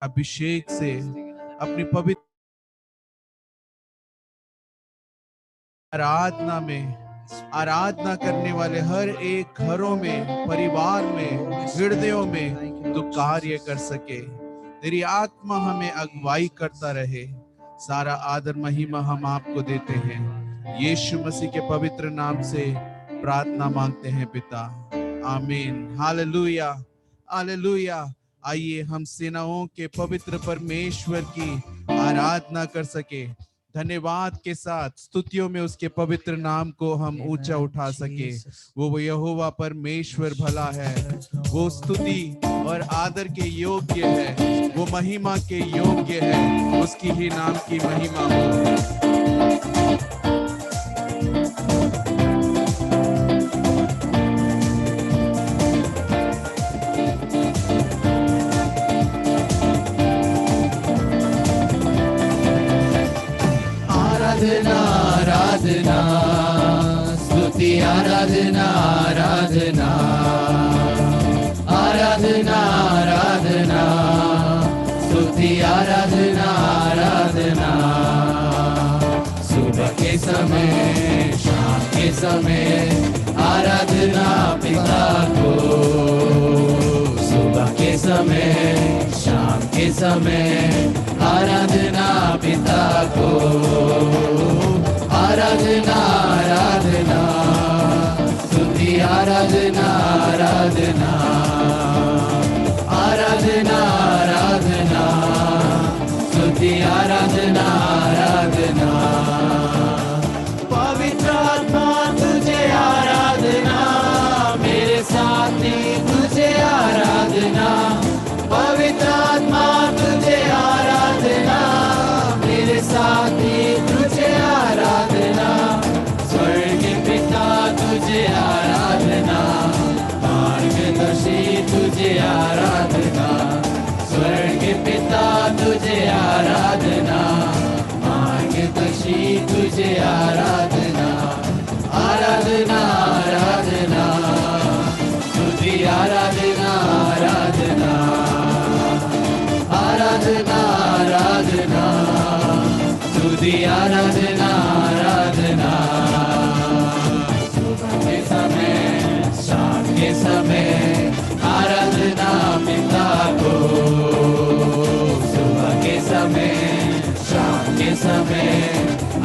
अभिषेक से, अपनी पवित्र आराधना में आराधना करने वाले हर एक घरों में, परिवार में, हृदयों में तू कार्य कर सके। तेरी आत्मा हमें अगुवाई करता रहे। सारा आदर महिमा हम आपको देते हैं, यीशु मसीह के पवित्र नाम से प्रार्थना मांगते हैं पिता, आमीन। Hallelujah, hallelujah. आइए हम सेनाओं के पवित्र परमेश्वर की आराधना कर सके, धन्यवाद के साथ स्तुतियों में उसके पवित्र नाम को हम ऊंचा उठा सके। वो यहोवा परमेश्वर भला है, वो स्तुति और आदर के योग्य है, वो महिमा के योग्य है, उसकी ही नाम की महिमा हो। आराधना आराधना स्तुति आराधना आराधना आराधना आराधना स्तुति आराधना आराधना। सुबह के समय शाम के समय आराधना पिता को, सुबह के समय शाम के समय आराधना पिता को। आराधना आराधना स्तुति आराधना आराधना आराधना आराधना स्तुति आराधना आराधना। पवित्र आत्मा तुझे आराधना, मेरे साथी तुझे आराधना। पवित्र आत्मा तुझे आराधना, मेरे साथी तुझे आराधना। स्वर्ग पिता तुझे आराधना, मार्गदर्शी तुझे आराधना। स्वर्ग पिता तुझे आराधना, मार्गदर्शी तुझे आराधना। आराधना आराधना तुझे आराधना आराधना आराधना आराधना तुझे आराधना आराधना। सुबह के समय शाम के समय आराधना पिता को, सुबह के समय शाम के समय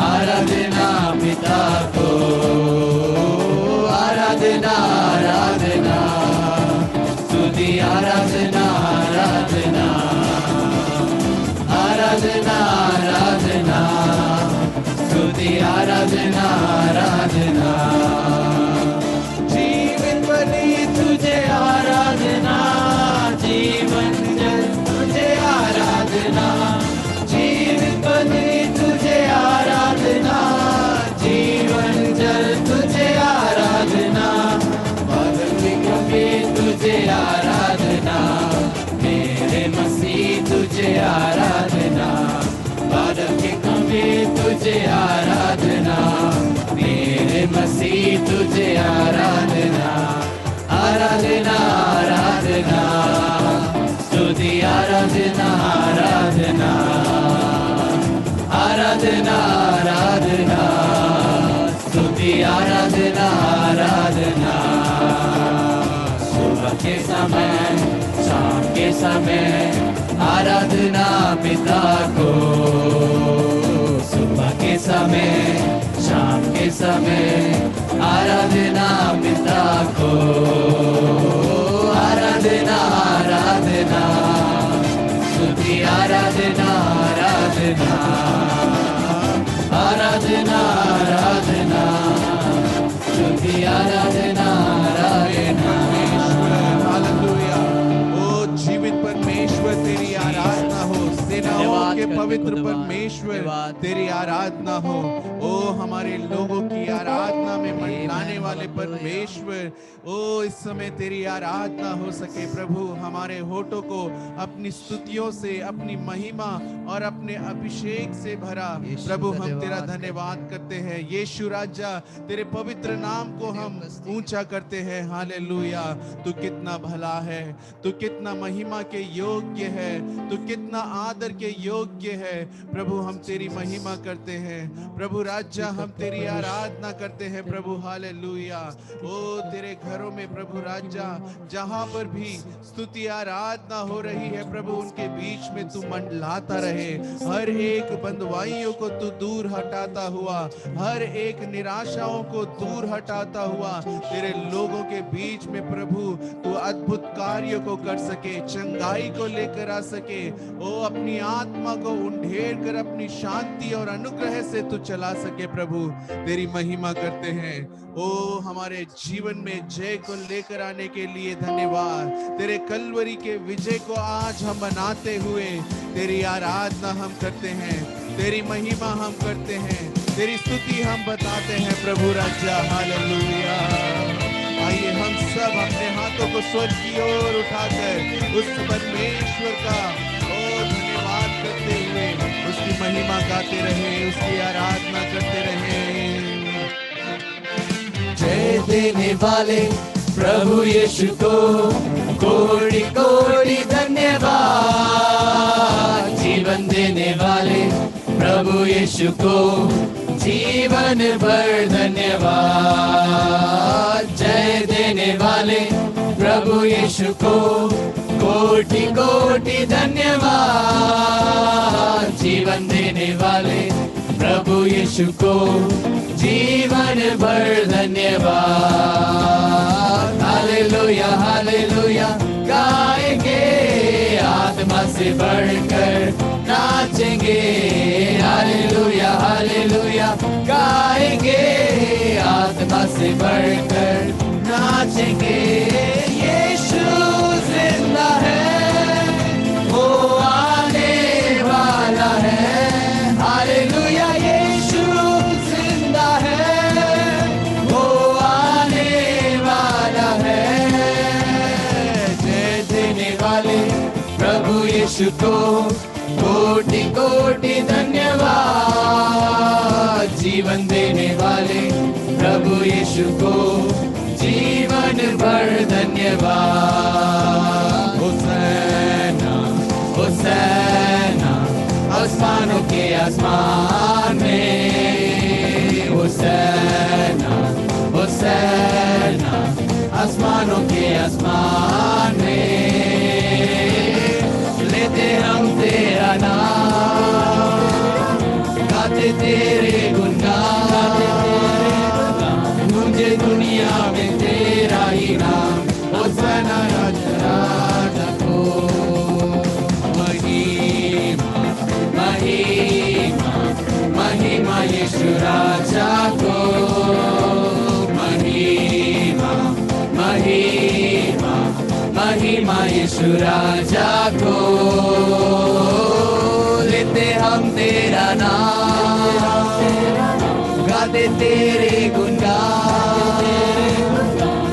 आराधना पिता को। आराधना आराधना तुझे आराधना आराधना आराधना आराधना तुझे आराधना आराधना। जीवन बलि तुझे आराधना, जीवन जल तुझे आराधना। जीवन बलि तुझे आराधना, जीवन जल तुझे आराधना। तुझे आराधना, मेरे मसीह तुझे आराधना। बादल के खंभे तुझे आराधना, मेरे मसीह तुझे आराधना। आराधना आराधना स्तुति आराधना आराधना आराधना आराधना स्तुति आराधना आराधना। सुबह के समय शाम के समय आराधना पिता को, सुबह के समय शाम के समय आराधना पिता को। आराधना आराधना स्तुति आराधना आराधना आराधना आराधना स्तुति आराधना आराधना। हालेलुया। ओ जीवित परमेश्वर तेरी आराधना हो, सेनाओं के पवित्र परमेश्वर तेरी आराधना हो। ओ हमारे लोगों की आराधना में मंडलाने वाले परमेश्वर, ओ इस समय तेरी आराधना हो सके प्रभु। हमारे होठों को अपनी स्तुतियों से, अपनी महिमा और अपने अभिषेक से भरा प्रभु, हम तेरा धन्यवाद करते हैं। यीशु राजा, तेरे पवित्र नाम को हम ऊंचा करते हैं। हालेलुया। तू कितना भला है, तू कितना महिमा के योग्य है, तू कितना आदर के योग्य है प्रभु। हम तेरी महिमा करते हैं प्रभु राजा, हम तेरी आराधना करते हैं प्रभु। हालेलुया। ओ तेरे घरों में प्रभु राजा, जहां पर भी स्तुति आराधना हो रही है प्रभु, उनके बीच में तू मंडलाता रहे। हर एक बंधुआइयों को तू दूर हटाता हुआ, हर एक निराशाओं को दूर हटाता हुआ तेरे लोगों के बीच में प्रभु तू अद्भुत कार्य को कर सके, चंगाई को लेकर आ सके। ओ अपनी आत्मा को उंडेर कर अपनी शांति और अनुग्रह से तू चला सके प्रभु। तेरी महिमा करते हैं। ओ हमारे जीवन में जय को लेकर आने के लिए धन्यवाद। तेरे कलवरी के विजय को आज हम मनाते हुए तेरी आराधना हम करते हैं, तेरी महिमा हम करते हैं, तेरी स्तुति हम बताते हैं प्रभु राजा। हालेलुया। आइए हम सब अपने हाथों को स्वर्ग की ओर उठाकर उस परमेश्वर का ओ धन्यवाद करते हुए उसकी महिमा गाते रहे, उसकी आराधना करते रहे। जय देने वाले प्रभु यीशु को कोटि कोटि धन्यवाद। जीवन देने वाले प्रभु यीशु को जीवन भर धन्यवाद। जय देने वाले प्रभु यीशु को कोटि कोटि धन्यवाद। जीवन देने वाले प्रभु यीशु को जीवन भर धन्यवाद। हालेलुया हालेलुया गाएंगे, आत्मा से बढ़कर नाचेंगे। हालेलुया हालेलुया गाएंगे, आत्मा से बढ़कर नाचेंगे। यीशु जिंदा है, वो आने वाला है। हालेलुया यीशु जिंदा है, वो आने वाला है। जय देने वाले प्रभु यीशु को कोटि कोटि धन्यवाद। जीवन देने वाले प्रभु यीशु को जीवन भर धन्यवाद। होसैना होसैना आसमानों के आसमान में। होसैना होसैना आसमानों के आसमान में। लेते हम तेरा नाम, गाते तेरे गुणगान। मुझे दुनिया में तेरा ही नाम। होसैना राजा राजा को महिमा महिमा महिमा यीशु राजा को। महिमा महिमा महिमा यीशु राजा को। लेते हम तेरा नाम, गाते तेरे गुणगान।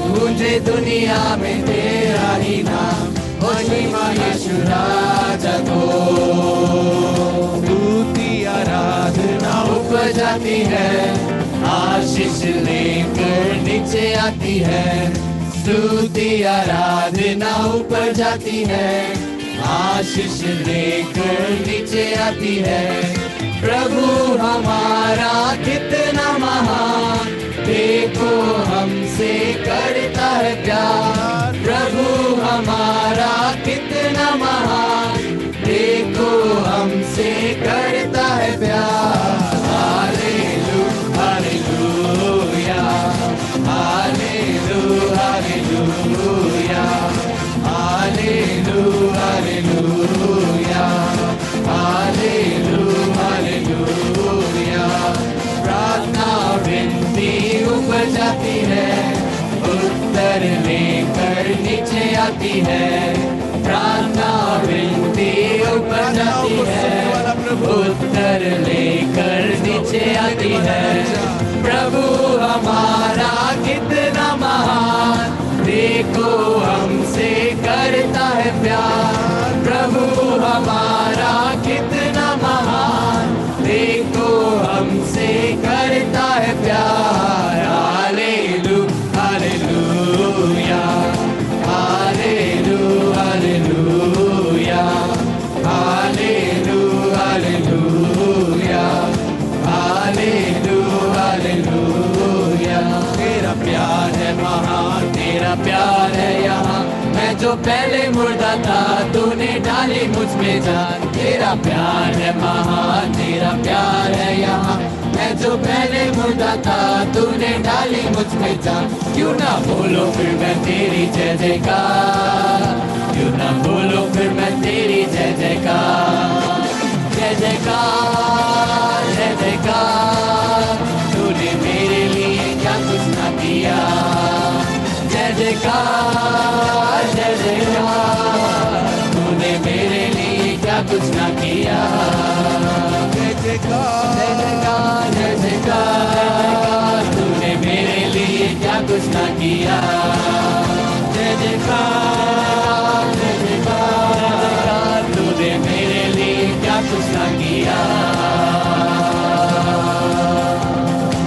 मुझे दुनिया में तेरा ही नाम। महिमा यीशु राजा को। स्तुति आराधना ऊपर जाती है, आशीष लेकर नीचे आती है। स्तुति आराधना ऊपर जाती है, आशीष लेकर नीचे आती है। प्रभु हमारा कितना महान, देखो हमसे करता है प्यार। प्रभु हमारा कितना महान, देखो हमसे करता है प्यार। Hallelujah hallelujah hallelujah hallelujah hallelujah hallelujah hallelujah. प्रार्थना विनती ऊपर जाती है, उत्तर लेकर नीचे आती है। प्रार्थना विनती ऊपर जाती है, प्रभु। उत्तर लेकर नीचे आती है। प्रभु हमारा कितना महान, देखो हमसे करता है प्यार। प्रभु हमारा कितना महान, देखो हमसे करता है प्यार। हालेलू हालेलूया, हालेलू हालेलूया, हालेलू हालेलूया, हालेलू हालेलूया। तेरा प्यार है महान, तेरा प्यार है यहाँ, मैं जो पहले मुर्दा था तूने डाली मुझ में जान। तेरा प्यार है महान, तेरा प्यार है यहाँ, मैं जो पहले मुर्दा था तूने डाली मुझ में जान। क्यों ना बोलो फिर मैं तेरी जय जयकार, क्यों ना बोलो फिर मैं तेरी जय जयकार। जय जयकार जय जयकार, तूने मेरे लिए क्या कुछ ना किया। जय जयकार जय जयकार, तूने मेरे लिए क्या कुछ ना किया। जय जयकार जय जयकार जय जयकार, तूने मेरे लिए क्या कुछ ना किया। जय जयकार जय जयकार, तूने मेरे लिए क्या कुछ ना किया।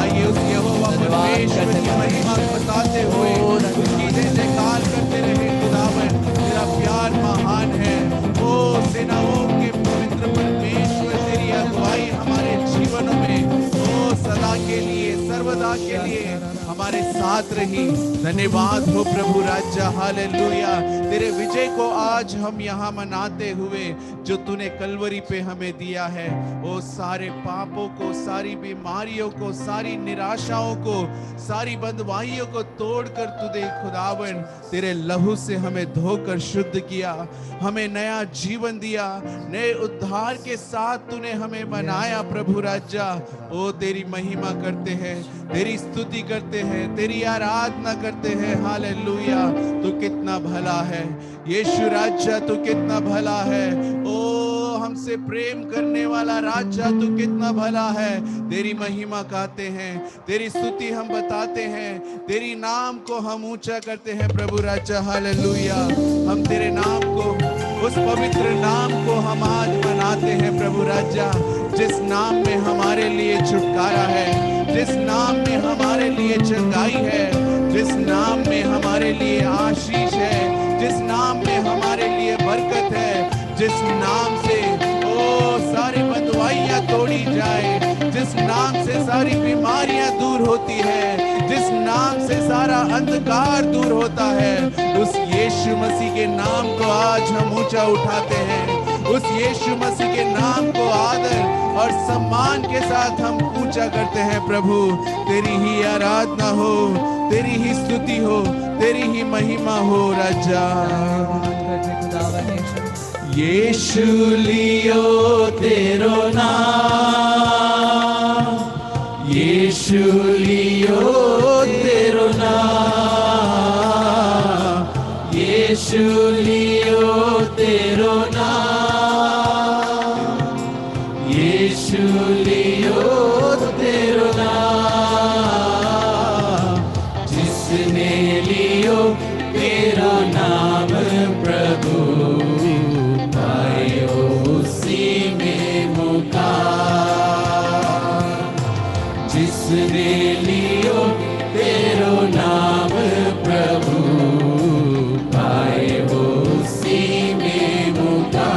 आइए उस यहोवा परमेश्वर की महिमा बताते हुए उसकी जय जयकार करते रहे। खुदावन तेरा प्यार महान है। ओ सेनाओं के पवित्र परमेश्वर, तेरी अगुवाई हमारे जीवनों में ओ सदा के लिए सर्वदा के लिए हमारे साथ रही। धन्यवाद हो प्रभु राजा। हालेलुया। तेरे विजय को आज हम यहाँ मनाते हुए जो तूने कलवरी पे हमें दिया है, वो सारे पापों को, सारी बीमारियों को, सारी निराशाओं को, सारी बंधुआइयों को तोड़कर तूने खुदावन तेरे लहू से हमें धोकर शुद्ध किया, हमें नया जीवन दिया, नए उद्धार के साथ तूने हमें बनाया। प्रभु राजा ओ तेरी महिमा करते हैं, तेरी स्तुति करते हैं, तेरी आराधना करते हैं। हालेलुया। तू कितना भला है यीशु राजा, तू कितना भला है। ओ हमसे प्रेम करने वाला राजा, तू कितना भला है। तेरी महिमा गाते हैं, तेरी स्तुति हम बताते हैं, तेरी नाम को हम ऊंचा करते हैं प्रभु राजा। हालेलुया। हम तेरे नाम को, उस पवित्र नाम को हम आज मनाते हैं प्रभु राजा, जिस नाम में हमारे लिए छुटकारा है, जिस नाम में हमारे लिए चंगाई है, जिस नाम में हमारे लिए आशीष है, जिस नाम में हमारे लिए बरकत है, जिस नाम से ओ सारी बदवाइयां तोड़ी जाए, जिस नाम से सारी बीमारियां दूर होती है, जिस नाम से सारा अंधकार दूर होता है, उस यीशु मसीह के नाम को आज हम ऊंचा उठाते हैं। उस यीशु मसीह के नाम को आदर और सम्मान के साथ हम ऊंचा करते हैं। प्रभु तेरी ही आराधना हो, तेरी ही स्तुति हो, तेरी ही महिमा हो राजा। यीशु लियो तेरो नाम, यीशु लियो तेरो नाम, यीशु लियो तेरो नाम, यीशु लियो तेरो नाम। जिसने लियो तेरा नाम प्रभु, पायो उसी में मुक्ति। जिसने लियो तेरो नाम प्रभु, पाए वो उसी में मुक्ति।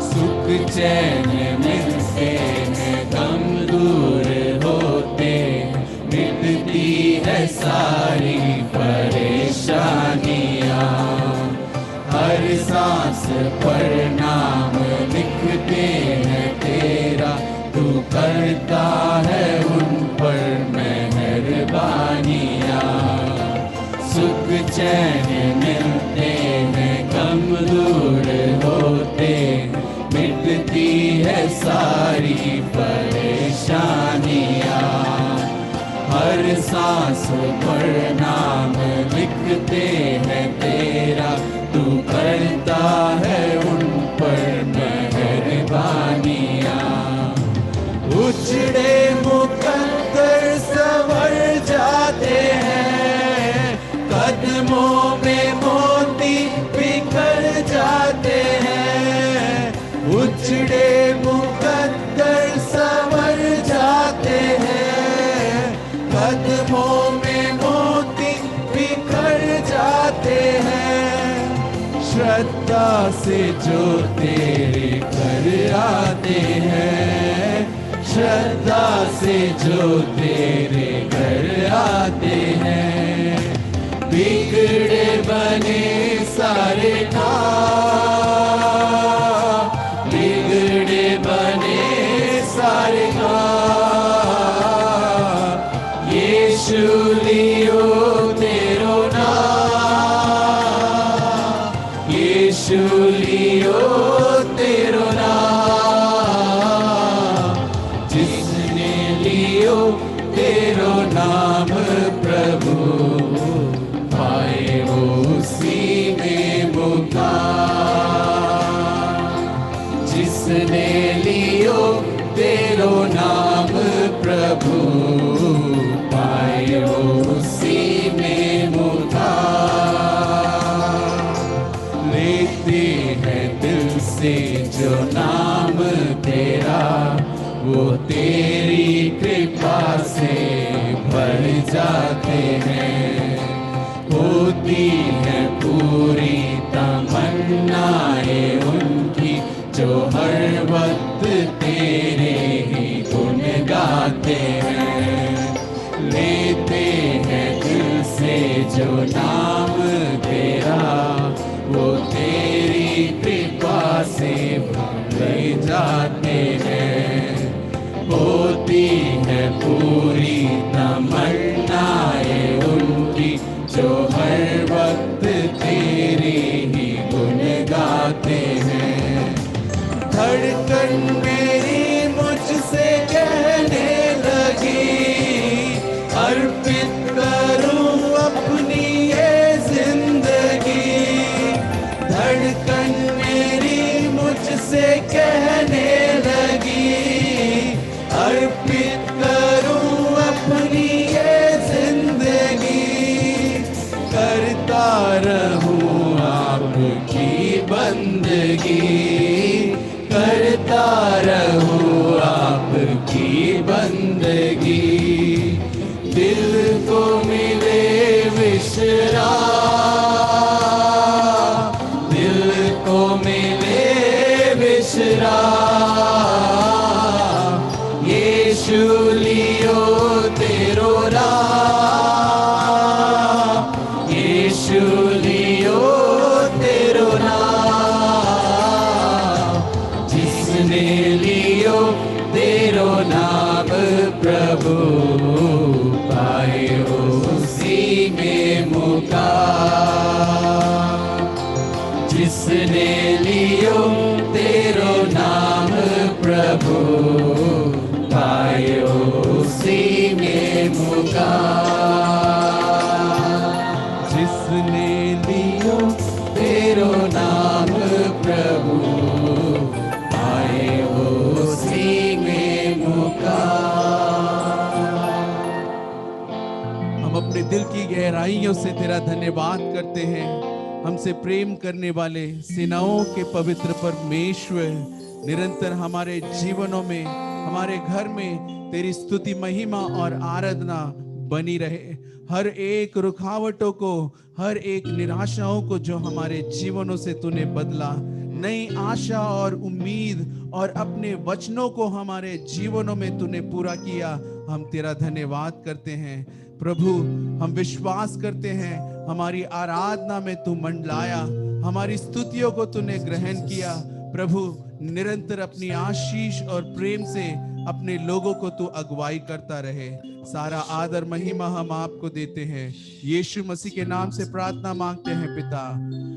सुख चैन मिलते हैं, गम दूर होते, मिटती है सारी परेशानियां। हर सांस पर नाम लिखते हैं तेरा, तू करता है उन पर मेहरबानियां। सुख चैन मिलते हैं, गम दूर होते, मिटती है सारी परेशानियां। हर सांस पर नाम लिखते हैं तेरा, तू करता है उन पर उजड़े मुकद्दर संवर जाते हैं, कदमों में मोती बिखर जाते हैं, उजड़े मुकद्दर संवर जाते हैं, कदमों में मोती बिखर जाते हैं। श्रद्धा से जो तेरे घर आते हैं, श्रद्धा से जो तेरे घर आते हैं, बिगड़े बने सारे काम, बिगड़े बने सारे काम, यीशु लियो तेरो नाम, यीशु लियो तेरो नाम, जिसने लियो तेरो नाम प्रभु, पाए वो उसी में मुक्ति। जिसने लियो तेरो नाम प्रभु, पाए वो उसी में मुक्ति। लेते हैं दिल से जो नाम तेरा, वो तेरी कृपा से भर जाते हैं। होती है पूरी तमन्नाएं उनकी, जो हर वक्त तेरे ही गुण गाते हैं। लेते हैं दिल से जो नाम तेरा, वो तेरी कृपा से भर जाते हैं। होती है पूरी तमन्नाएं उनकी, जो हर वक्त तेरे ही गुण गाते हैं। धड़कन मेरी मुझसे कहने लगी, अर्पित करूं अपनी ये जिंदगी। धड़कन मेरी मुझसे कहने लगी, अर्पित करूं अपनी ये जिंदगी। करता रहूं आपकी बंदगी, करता रहूं आपकी बंदगी। दिल को मिले विश्राम, दिल को मिले विश्राम, यीशु लियो तेरो नाम, यीशु लियो तेरो नाम, जिसने लियो तेरो नाम प्रभु, पाए उसी में मुकाम। जिसने लियो तेरो नाम प्रभु, पाए उसी में मुकाम। जिसने लियो तेरो नाम प्रभु, पाए उसी में मुकाम। हम अपने दिल की गहराइयों से तेरा धन्यवाद करते हैं। हमसे प्रेम करने वाले सेनाओं के पवित्र परमेश्वर, निरंतर हमारे जीवनों में, हमारे घर में तेरी स्तुति, महिमा और आराधना बनी रहे। हर एक रुकावटों को, हर एक निराशाओं को जो हमारे जीवनों से तूने बदला, नई आशा और उम्मीद और अपने वचनों को हमारे जीवनों में तूने पूरा किया, हम तेरा धन्यवाद करते हैं। प्रभु, हम विश्वास करते हैं हमारी आराधना में तू मंडलाया, हमारी स्तुतियों को तूने ग्रहण किया। प्रभु, निरंतर अपनी आशीष और प्रेम से अपने लोगों को तू अगुवाई करता रहे। सारा आदर महिमा हम आपको देते हैं। यीशु मसीह के नाम से प्रार्थना मांगते हैं पिता,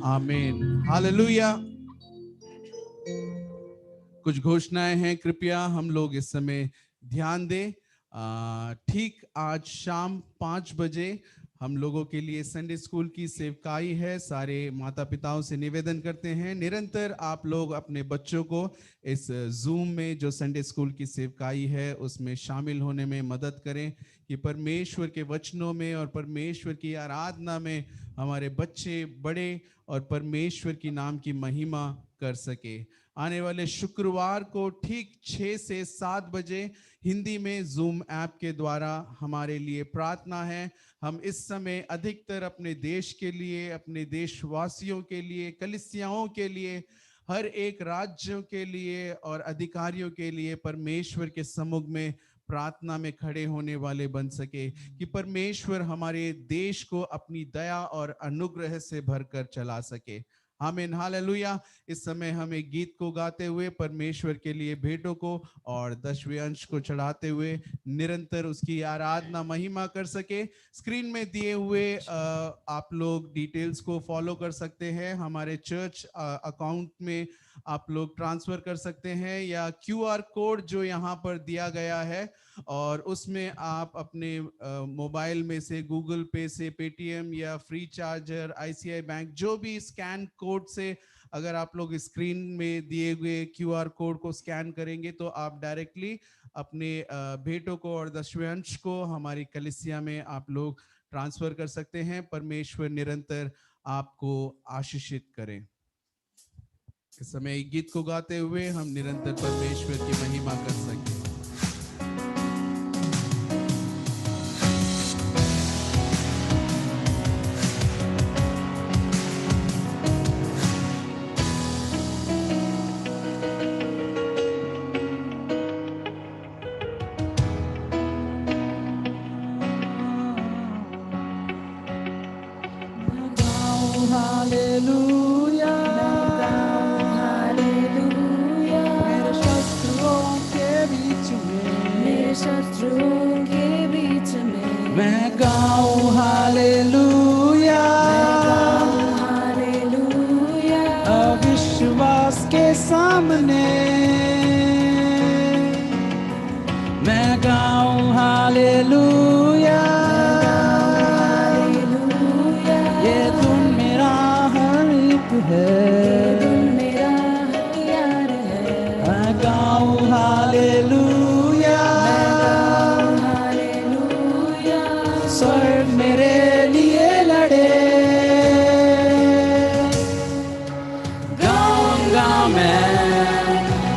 आमीन। हालेलुया। कुछ घोषणाएं हैं, कृपया हम लोग इस समय ध्यान दें। ठीक आज शाम 5 बजे हम लोगों के लिए संडे स्कूल की सेवकाई है। सारे माता पिताओं से निवेदन करते हैं निरंतर आप लोग अपने बच्चों को इस जूम में जो संडे स्कूल की सेवकाई है उसमें शामिल होने में मदद करें कि परमेश्वर के वचनों में और परमेश्वर की आराधना में हमारे बच्चे बड़े और परमेश्वर की नाम की महिमा कर सके। आने वाले शुक्रवार को ठीक 6 से 7 बजे हिंदी में जूम ऐप के द्वारा हमारे लिए प्रार्थना है। हम इस समय अधिकतर अपने देश के लिए, अपने देशवासियों के लिए, कलीसियाओं के लिए, हर एक राज्यों के लिए और अधिकारियों के लिए परमेश्वर के सम्मुख में प्रार्थना में खड़े होने वाले बन सके कि परमेश्वर हमारे देश को अपनी दया और अनुग्रह से भरकर चला सके। आमीन, हालेलुया। इस समय हम एक गीत को गाते हुए परमेश्वर के लिए भेंटों को और दशवें अंश को चढ़ाते हुए निरंतर उसकी आराधना महिमा कर सके। स्क्रीन में दिए हुए आप लोग डिटेल्स को फॉलो कर सकते हैं। हमारे चर्च अकाउंट में आप लोग ट्रांसफर कर सकते हैं या QR कोड जो यहाँ पर दिया गया है और उसमें आप अपने मोबाइल में से गूगल पे से, पेटीएम या फ्री चार्जर, ICI बैंक जो भी स्कैन कोड से अगर आप लोग स्क्रीन में दिए हुए QR कोड को स्कैन करेंगे तो आप डायरेक्टली अपने भेंटों को और दशवें अंश को हमारी कलीसिया में आप लोग ट्रांसफर कर सकते हैं। परमेश्वर निरंतर आपको आशीषित करें। इस समय एक गीत को गाते हुए हम निरंतर परमेश्वर की महिमा कर सकें। मैं गाऊं हालेलुया, अविश्वास के सामने मैं गाऊं हालेलुया, ये धुन मेरा हरीफ है, मैं गाऊं हालेलुया, स्वर्ग मेरे लिए लड़े, गाऊंगा मैं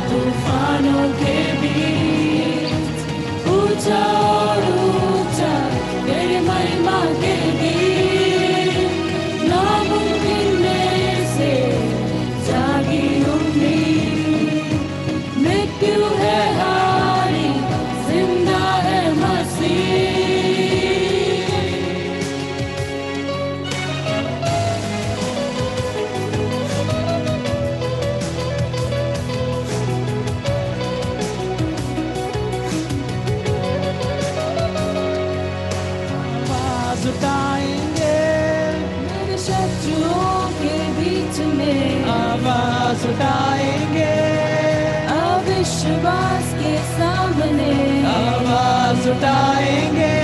तूफानों के बीच, ऊंचा और ऊंचा तेरी महिमा के गीत, नामुमकिन में से जागी उम्मीद, मृत्यु है हारी, जिंदा है मसीह। उठाएंगे मेरे शत्रुओं के बीच में, आवाज उठाएंगे अविश्वास के सामने, आवाज उठाएंगे,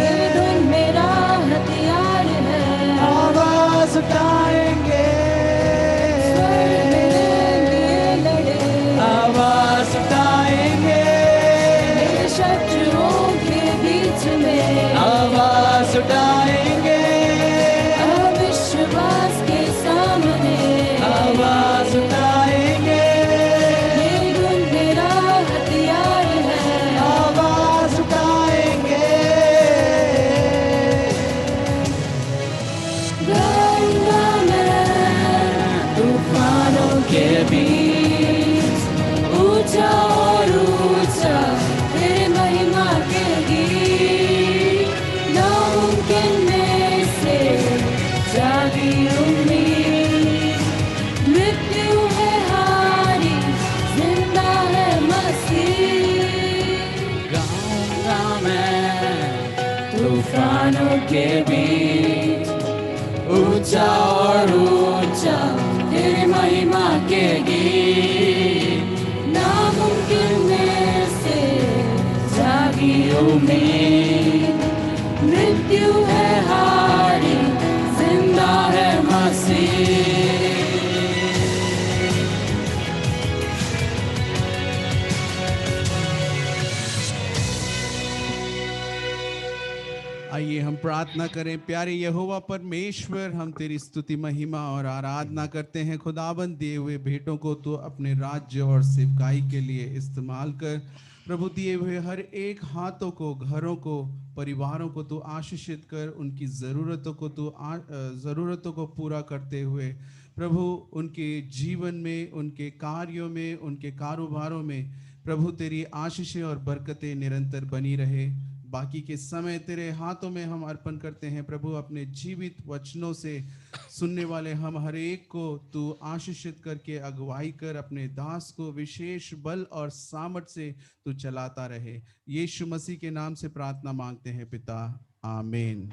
ये धुन मेरा हथियार है, आवाज उठाएंगे, स्वर्ग मेरे लिए लड़े, आवाज उठाएंगे, मेरे शत्रुओं के बीच में, आवाज उठाएंगे अविश्वास के सामने, आवाज उठाएंगे, ये धुन मेरा हथियार है, आवाज उठाएंगे, गाऊंगा मैं तूफानों के बीच, ऊंचा और ऊंचा तेरे महिमा के गीत, नामुमकिन में से जागी उम्मीद, मृत्यु है हारी, जिंदा है मसीह। गाऊंगा मैं तूफानों के बीच, ऊंचा और ऊंचा तेरी महिमा के गीत, नामुमकिन में से जागी उम्मीद, मृत्यु है प्रार्थना करें। प्यारे यहोवा परमेश्वर, हम तेरी स्तुति महिमा और आराधना करते हैं। खुदाबंद दिए हुए भेंटों को तू अपने राज्य और सेवकाई के लिए इस्तेमाल कर। प्रभु दिए हुए हर एक हाथों को, घरों को, परिवारों को तू आशीषित कर। उनकी ज़रूरतों को तू ज़रूरतों को पूरा करते हुए प्रभु उनके जीवन में, उनके कार्यों में, उनके कारोबारों में प्रभु तेरी आशीषें और बरकतें निरंतर बनी रहे। बाकी के समय तेरे हाथों में हम अर्पण करते हैं प्रभु। अपने जीवित वचनों से सुनने वाले हम हर एक को तू आशीषित करके अगुवाई कर। अपने दास को विशेष बल और सामर्थ से तू चलाता रहे। यीशु मसीह के नाम से प्रार्थना मांगते हैं पिता, आमीन।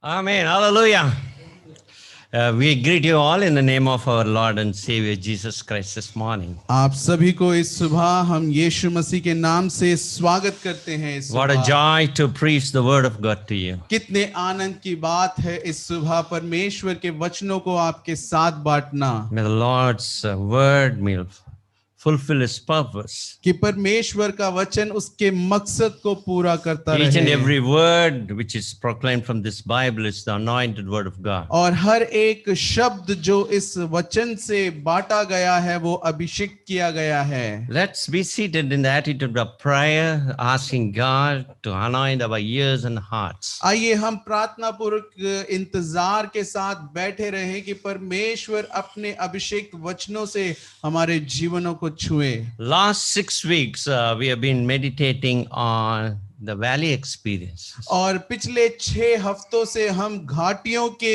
Amen. Hallelujah. We greet you all in the name of our Lord and Savior Jesus Christ this morning. आप सभी को इस सुबह हम यीशु मसीह के नाम से स्वागत करते हैं। इस What a सुबह joy to preach the word of God to you. कितने आनंद की बात है इस सुबह परमेश्वर के वचनों को आपके साथ बांटना। May the Lord's word may fulfill his purpose. कि परमेश्वर का वचन उसके मकसद को पूरा करता Each and रहे। every word which is proclaimed from this Bible is the anointed word of God. और हर एक शब्द जो इस वचन से बांटा गया है वो अभिषेक किया गया है। Let's be seated in the attitude of prayer, asking God to anoint our ears and hearts. आइए हम प्रार्थना पूर्वक इंतजार के साथ बैठे रहें कि परमेश्वर अपने अभिषेक वचनों से हमारे जीवनों को छुए। Last 6 weeks, we have been meditating on the valley experience. और पिछले 6 हफ्तों से हम घाटियों के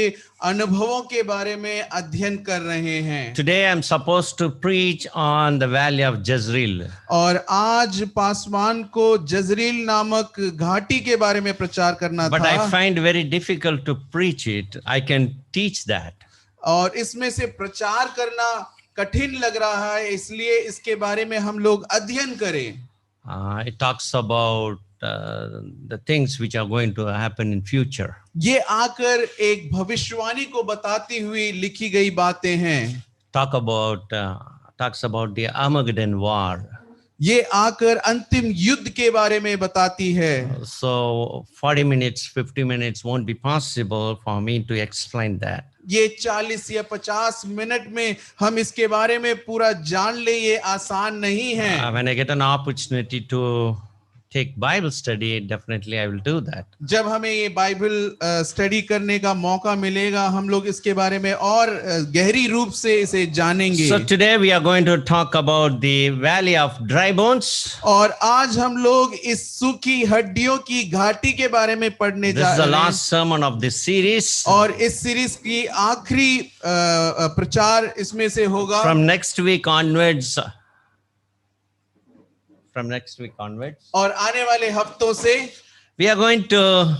अनुभवों के बारे में अध्ययन कर रहे हैं। Today I'm supposed to preach on the valley of Jezreel. और आज पासवान को जजरील नामक घाटी के बारे में प्रचार करना But था। I find very difficult to preach it. I can teach that. और इसमें से प्रचार करना कठिन लग रहा है, इसलिए इसके बारे में हम लोग अध्ययन करें। It talks about the things which are going to happen in future. ये आकर एक भविष्यवाणी को बताती हुई लिखी गई बातें हैं। Talks about the Armageddon war. ये आकर अंतिम युद्ध के बारे में बताती है। So 40 minutes, 50 minutes won't be possible for me to explain that. ये 40 या 50 मिनट में हम इसके बारे में पूरा जान ले, ये आसान नहीं है। When I get an opportunity to take Bible study, definitely I will do that. जब हमें ये बाइबल स्टडी करने का मौका मिलेगा, हम लोग इसके बारे में और गहरी रूप से इसे जानेंगे। So today we are going to talk about the valley of dry bones. और आज हम लोग इस सूखी हड्डियों की घाटी के बारे में पढ़ने This जा is the रहे हैं। last sermon of this series. और इस सीरीज की आखिरी प्रचार इसमें से होगा। From next week onwards. और आने वाले हफ्तों से We are going to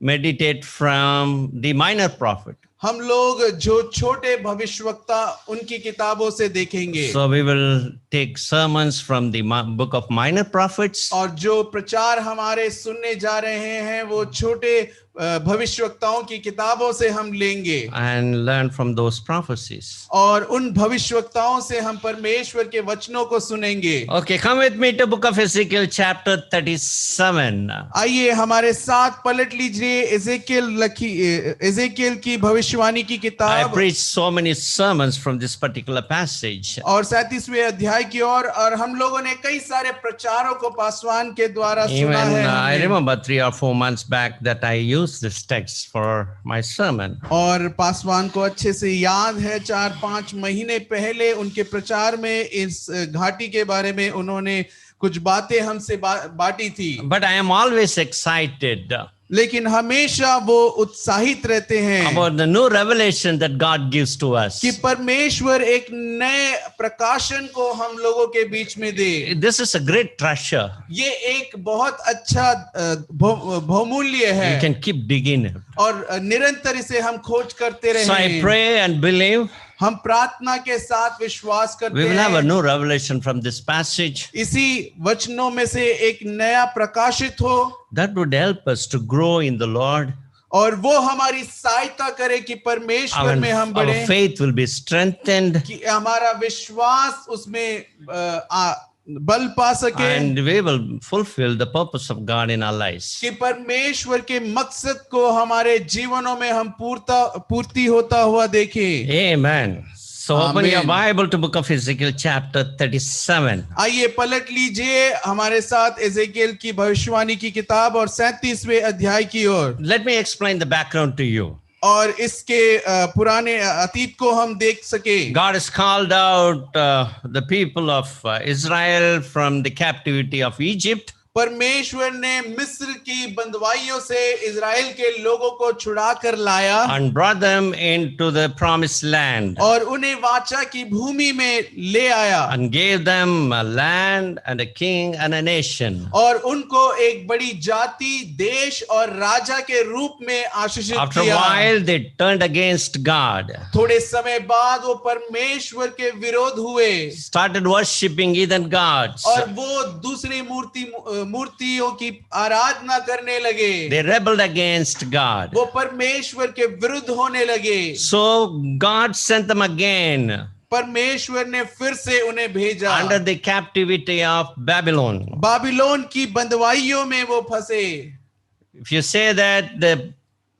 meditate from the minor prophet. हम लोग जो छोटे भविष्यवक्ता उनकी किताबों से देखेंगे। So we will take sermons from the book of minor prophets. और जो प्रचार हमारे सुनने जा रहे हैं वो छोटे भविष्यवक्ताओं की किताबों से हम लेंगे। And learn from those prophecies. और उन भविष्यवक्ताओं से हम परमेश्वर के वचनों को सुनेंगे। Okay, come with me to book of Ezekiel chapter 37. आइए हमारे साथ पलट लीजिए एजेकिएल की भविष्यवाणी की I किताब। preached so many sermons from this particular passage. और 37वें अध्याय की ओर, और हम लोगों ने कई सारे प्रचारों को पासवान के द्वारा Even सुना है। I हमने। remember 3 or 4 months back that I used this text for my sermon. और पासवान को अच्छे से याद है 4-5 महीने पहले उनके प्रचार में इस घाटी के बारे में उन्होंने कुछ बातें हमसे बांटी थी। But I am always excited लेकिन हमेशा वो उत्साहित रहते हैं about the new revelation that God gives to us. कि परमेश्वर एक नए प्रकाशन को हम लोगों के बीच में दे। This is a great treasure. ये एक बहुत अच्छा बहुमूल्य You है can keep digging it. और निरंतर इसे हम खोज करते So I रहें। pray and believe हम प्रार्थना के साथ विश्वास we करते will have a हैं new revelation from this passage इसी वचनों में से एक नया प्रकाशित हो, that would help us to grow in the Lord. और वो हमारी सहायता करे कि परमेश्वर में हम Our बढ़े, faith will be strengthened. कि हमारा विश्वास उसमें बल पा सके and we will fulfill the purpose of God in our lives. कि परमेश्वर के मकसद को हमारे जीवनों में हम पूर्ति होता हुआ देखें। Amen. So open your Amen. Bible to book of Ezekiel chapter 37. आइए पलट लीजिए हमारे साथ एजेकियल की भविष्यवाणी की किताब और 37वें अध्याय की ओर, Let me explain the background to you. और इसके पुराने अतीत को हम देख सके। God has called out the people of Israel from the captivity of Egypt. परमेश्वर ने मिस्र की बंदवाइयों से इजराइल के लोगों को छुड़ा कर लाया And brought them into the promised land. और उन्हें वाचा की भूमि में ले आया And gave them a land and a king and a nation. और उनको एक बड़ी जाति, देश और राजा के रूप में आशीषित After a किया। while, they turned against God. थोड़े समय बाद वो परमेश्वर के विरोध हुए Started worshipping heathen gods. और वो दूसरी मूर्तियों की आराधना करने लगे। They rebelled against God. वो परमेश्वर के विरुद्ध होने लगे। So God sent them again परमेश्वर ने फिर से उन्हें भेजा। under the captivity of Babylon. Babylon की बंदवाइयों में वो फंसे। If you say that the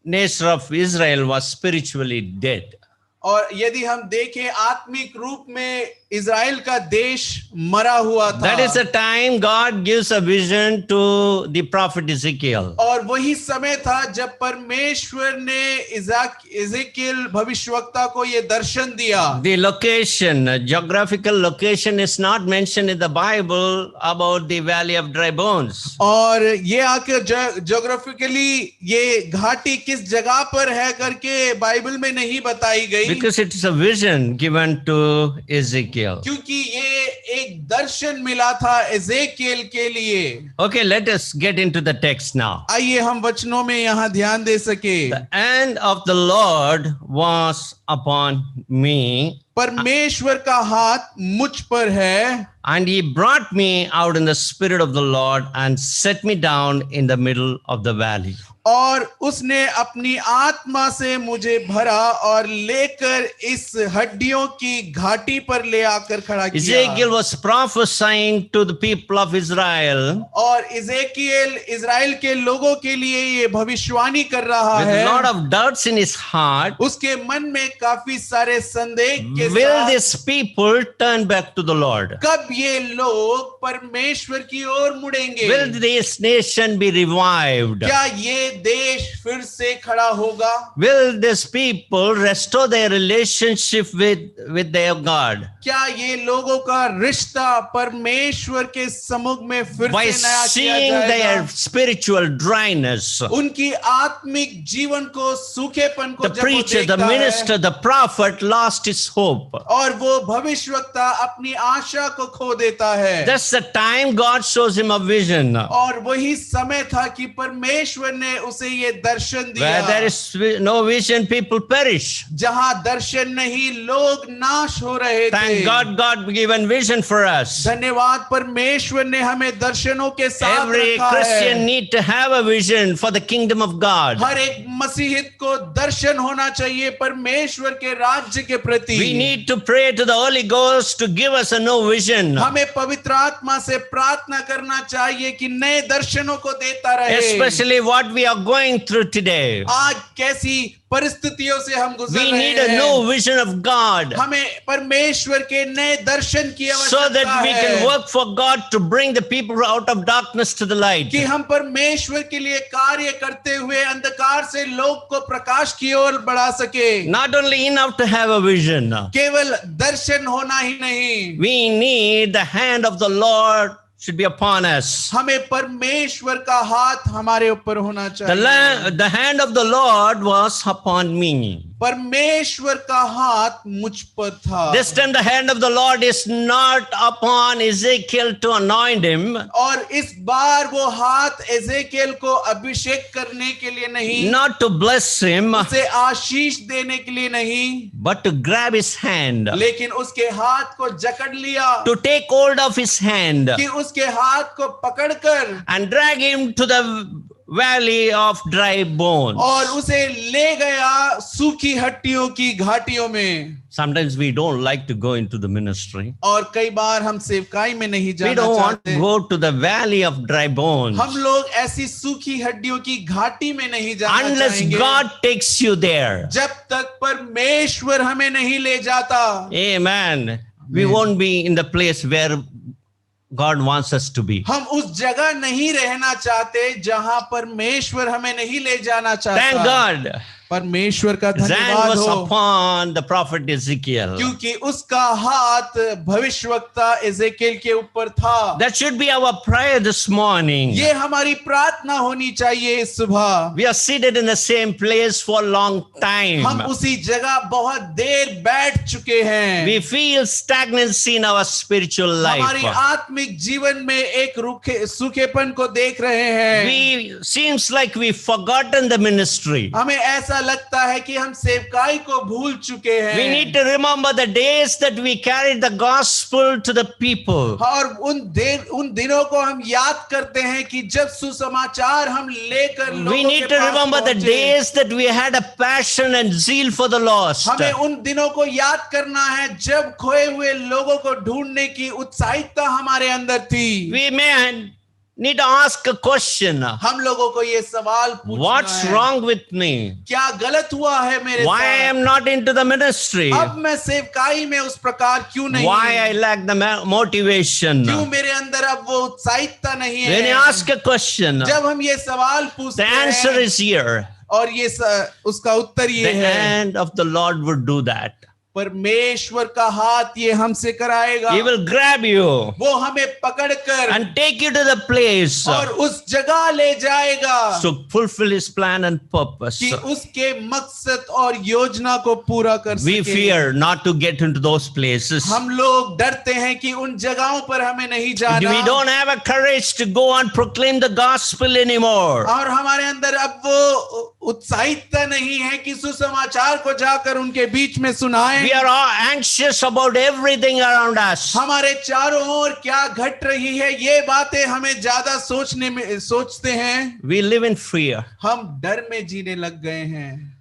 nation of Israel was spiritually dead, और यदि हम देखें आत्मिक रूप में इज़राइल का देश मरा हुआ था, that is the time God gives a vision to the prophet Ezekiel. और वही समय था जब परमेश्वर ने एजेकियल भविष्यवक्ता को ये दर्शन दिया। The location, geographical location is not mentioned in the Bible about the valley of dry bones. और ये आकर ज्योग्राफिकली ये घाटी किस जगह पर है करके बाइबल में नहीं बताई गई, Because it is a vision given to Ezekiel. क्योंकि ये एक दर्शन मिला था एजेकियल के लिए। Okay, let us get into the text now. आइए हम वचनों में यहाँ ध्यान दे सके। The hand of the Lord was upon me, परमेश्वर का हाथ मुझ पर है and he brought me out in the spirit of the Lord and set me down in the middle of the valley. और उसने अपनी आत्मा से मुझे भरा और लेकर इस हड्डियों की घाटी पर ले आकर खड़ा Ezekiel किया। was prophesying to the people of Israel और इज़ेकियल इज़राइल के लोगों के लिए ये भविष्यवाणी कर रहा with है। a lot of doubts in his heart. उसके मन में काफी सारे संदेह के Will साथ, these people turn back to the Lord? कब ये लोग परमेश्वर की ओर मुड़ेंगे? Will this nation be revived? क्या ये देश फिर से खड़ा होगा? Will these people restore their relationship with their God? क्या ये लोगों का रिश्ता परमेश्वर के सम्मुख में फिर By से नया किया seeing जाएगा? their spiritual dryness, उनकी आत्मिक जीवन को सूखेपन को the जब वो preacher, the देखता है, minister, the prophet lost his hope. और वो भविष्यवक्ता अपनी आशा को खो देता है। That's the time God shows him a vision. और वही समय था कि परमेश्वर ने उसे ये दर्शन Where there दिया। is no vision, people perish. जहां दर्शन नहीं, लोग नाश हो रहे थे। Thank God, God given vision for us. धन्यवाद परमेश्वर ने हमें दर्शनों के साथ Every रखा Christian है। need to have a vision for the kingdom of God. हर एक मसीहित को दर्शन होना चाहिए परमेश्वर के राज्य के प्रति। We need to pray to the Holy Ghost to give us a new vision, हमें पवित्र आत्मा से प्रार्थना करना चाहिए कि नए दर्शनों को देता रहे। especially what we are going through today. आज कैसी परिस्थितियों से हम गुजर We रहे need a हैं, new vision of God हमें परमेश्वर के नए दर्शन की so आवश्यकता that we है can work for God to bring the people out of darkness to the light. कि हम परमेश्वर के लिए कार्य करते हुए अंधकार से लोग को प्रकाश की ओर बढ़ा सके। Not only enough to have a vision, केवल दर्शन होना ही नहीं, we need the hand of the Lord should be upon us. हमें परमेश्वर का हाथ हमारे ऊपर होना चाहिए। The hand of the Lord was upon me. परमेश्वर का हाथ मुझ पर था। This time the hand of the Lord is not upon Ezekiel to anoint him, और इस बार वो हाथ एजेकियल को अभिषेक करने के लिए नहीं, not to bless him, उसे आशीष देने के लिए नहीं, but to grab his hand, लेकिन उसके हाथ को जकड़ लिया, to take hold of his hand कि उसके हाथ को पकड़कर and drag him to the valley of dry bones. और उसे ले गया सूखी हड्डियों की घाटियों में। Sometimes we don't like to go into the ministry. और कई बार हम सेवकाई में नहीं We जाना don't want चाहते। to go to the valley of dry bones हम लोग ऐसी सूखी हड्डियों की घाटी में नहीं जाना unless चाहेंगे God takes you there. जब तक परमेश्वर हमें नहीं ले जाता। Amen. We won't be in the place where God wants us to be. हम उस जगह नहीं रहना चाहते जहां परमेश्वर हमें नहीं ले जाना चाहता। Thank God. परमेश्वर का His hand धन्यवाद was हो, upon the prophet Ezekiel. क्योंकि उसका हाथ भविष्यवक्ता एजेकियल के ऊपर था। That should be our prayer this morning. ये हमारी प्रार्थना होनी चाहिए इस सुबह। We are seated in the same place for a long time. हम उसी जगह बहुत देर बैठ चुके हैं। We feel stagnancy in our spiritual हमारी life. आत्मिक जीवन में एक सूखेपन को देख रहे हैं। We seems like we've forgotten the ministry. हमें ऐसा लगता है कि हम सेवकाई को भूल चुके हैं। We need to remember the days that we carried the gospel to the people. और उन दिनों को हम याद करते हैं कि जब सुसमाचार हम लेकर We लोगों need के to पास remember the पहुंचे। days that we had a passion and zeal for the lost. हमें उन दिनों को याद करना है जब खोए हुए लोगों को ढूंढने की उत्साहिकता हमारे अंदर थी। We may need to ask a question. हम लोगों को ये सवाल पूछना What's है, wrong with me? क्या गलत हुआ है मेरे Why I साथ? am not into the ministry? अब मैं सेवकाई में उस प्रकार क्यों नहीं? Why I lack the motivation? क्यों मेरे अंदर अब वो उत्साहिकता नहीं है? When you ask a question, जब हम ये सवाल पूछते the answer हैं is here. और ये उसका उत्तर ये The है, hand of the Lord would do that. परमेश्वर का हाथ ये हमसे कराएगा। He will grab you वो हमें पकड़कर and take you to the place और उस जगह ले जाएगा to fulfill His plan and purpose. कि उसके मकसद और योजना को पूरा कर We सके। fear not to get into those places. हम लोग डरते हैं कि उन जगहों पर हमें नहीं जाना। We don't have a courage to go and proclaim the gospel anymore. और हमारे अंदर अब वो उत्साहितता नहीं है कि सुसमाचार को जाकर उनके बीच में सुनाएं। We are all anxious about everything around us. हमारे चारों ओर क्या घट रही है ये बातें हमें ज्यादा सोचते हैं। We live in fear. हम डर में जीने लग गए हैं।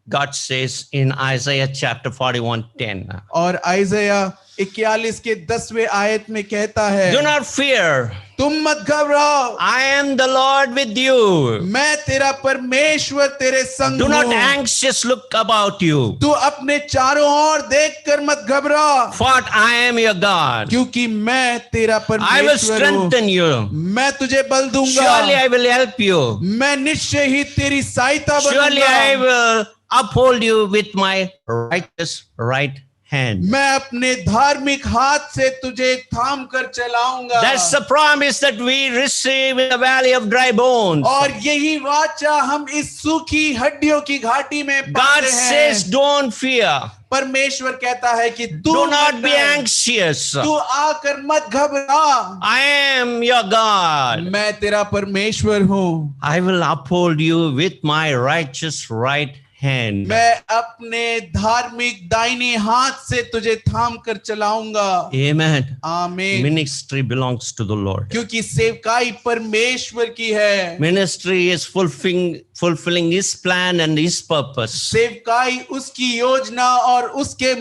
God says in Isaiah chapter 41:10. और आइज़ाया 41 के 10वें आयत में कहता है, Do not fear. तुम मत घबराओ, I am the Lord with you. मैं तेरा परमेश्वर तेरे संग Do not हूँ। anxious look about you. तू अपने चारों ओर देखकर मत घबरा, For I am your God. क्योंकि मैं तेरा I will परमेश्वर हूँ। strengthen you. मैं तुझे बल दूंगा, Surely I will help you. मैं निश्चय ही तेरी सहायता Surely I बनूंगा, will uphold you with my righteous right hand. मैं अपने धार्मिक हाथ से तुझे थाम कर चलाऊंगा। That's the promise that we receive in the valley of dry bones. और यही वाचा हम इस सूखी हड्डियों की घाटी में God पाते says, हैं। don't fear. परमेश्वर कहता है कि तू Do not मत be डर, anxious. तू आकर मत घबरा, I am your God. मैं तेरा परमेश्वर हूँ। I will uphold you with my righteous right hand. मैं अपने धार्मिक दाहिने हाथ से तुझे थाम कर चलाऊंगा। Amen. आमीन। Ministry belongs to the Lord. क्योंकि सेवकाई परमेश्वर की है। Ministry is fulfilling His plan and His purpose. सेवकाई उसकी योजना और उसके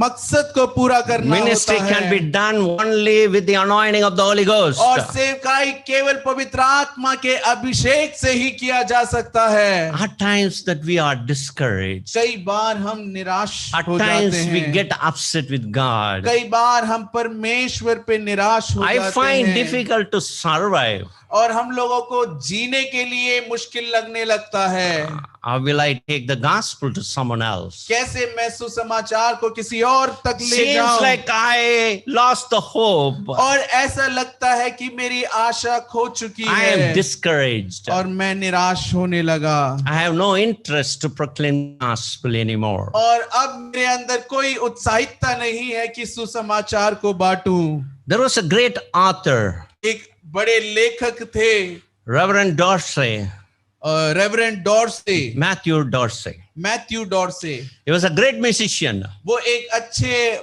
मकसद को पूरा करना Ministry होता can है। be done only with the anointing of the Holy Ghost. और सेवकाई केवल पवित्र आत्मा के अभिषेक से ही किया जा सकता है। At times that we are discouraged. कई बार हम निराश At हो जाते times we हैं। get upset with God. कई बार हम परमेश्वर पे निराश हो I जाते find हैं difficult to survive. और हम लोगों को जीने के लिए मुश्किल लगने लगता है। How will I take the gospel to someone else? कैसे मैं सुसमाचार को किसी और तक ले Seems जाऊं? like I lost the hope. और ऐसा लगता है कि मेरी आशा खो चुकी I है am discouraged. और मैं निराश होने लगा I have no interest to proclaim the gospel anymore. और अब मेरे अंदर कोई उत्साहितता नहीं है कि सुसमाचार को बांटूं। There was a great author, एक बड़े लेखक थे Reverend Dorsey, Reverend Dorsey, Matthew Dorsey. Matthew Dorsey. He was a great musician. वो एक अच्छे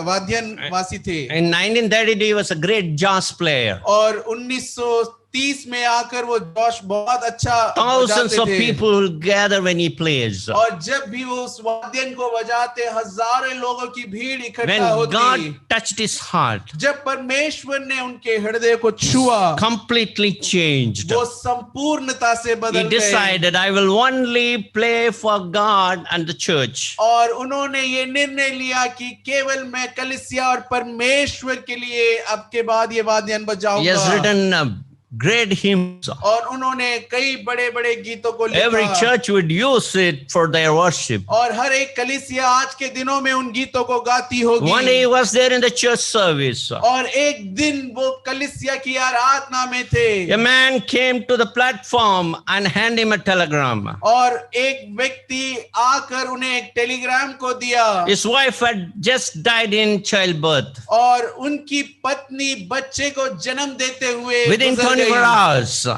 वाद्यवासी थे In 1932, he was a great jazz player. और 1930 में आकर वो जॉश बहुत अच्छा Thousands बजाते of थे people will gather when he plays. और जब भी वो उस वाद्यन को बजाते हजारों लोगों की भीड़ When इकट्ठा होती। God touched his heart, जब परमेश्वर ने उनके हृदय को छुआ, completely changed. वो संपूर्णता से He बदल गए decided, I will only play for God and the church. और उन्होंने ये निर्णय लिया कि केवल मैं कलीसिया और परमेश्वर के लिए अब के बाद ये वाद्यन He has बजाऊंगा। written great hymns. और उन्होंने कई बड़े-बड़े गीतों को Every लिखा church would use it for their worship. और हर एक कलीसिया आज के दिनों में उन गीतों को गाती One day होगी। he was there in the church service. और एक दिन वो कलीसिया की आराधना में थे A man came to the platform and handed him a telegram. और एक व्यक्ति आकर उन्हें एक टेलीग्राम को दिया His wife had just died in childbirth. और उनकी पत्नी बच्चे को जन्म देते हुए Within गुजर 24 गई hours,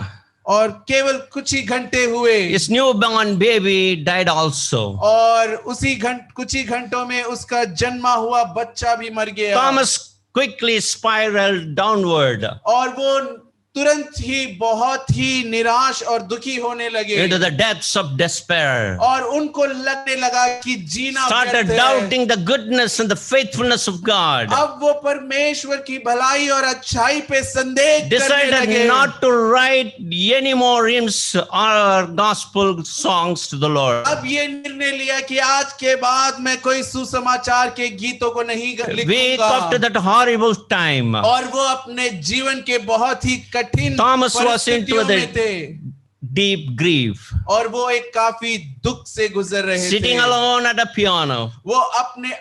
और केवल कुछ ही घंटे हुए his newborn baby died also. और कुछ ही घंटों में उसका जन्मा हुआ बच्चा भी मर गया Thomas quickly spiraled downward और वो तुरंत ही बहुत ही निराश और दुखी होने लगे into the depths of despair. और उनको लगने लगा कि जीना Started व्यर्थ है। doubting the goodness and the faithfulness of God. अब वो परमेश्वर की भलाई और अच्छाई पे संदेह करने Decided लगे not to write any more hymns or gospel songs to the Lord. अब ये निर्णय लिया कि आज के बाद मैं कोई सुसमाचार के गीतों को नहीं Wake up to लिखूंगा that horrible time. और वो अपने जीवन के बहुत ही कठिन Thomas was into परिस्थितियों में the थे deep grief, और वो एक काफी दुख से गुजर रहे sitting थे alone at a piano. वो अपने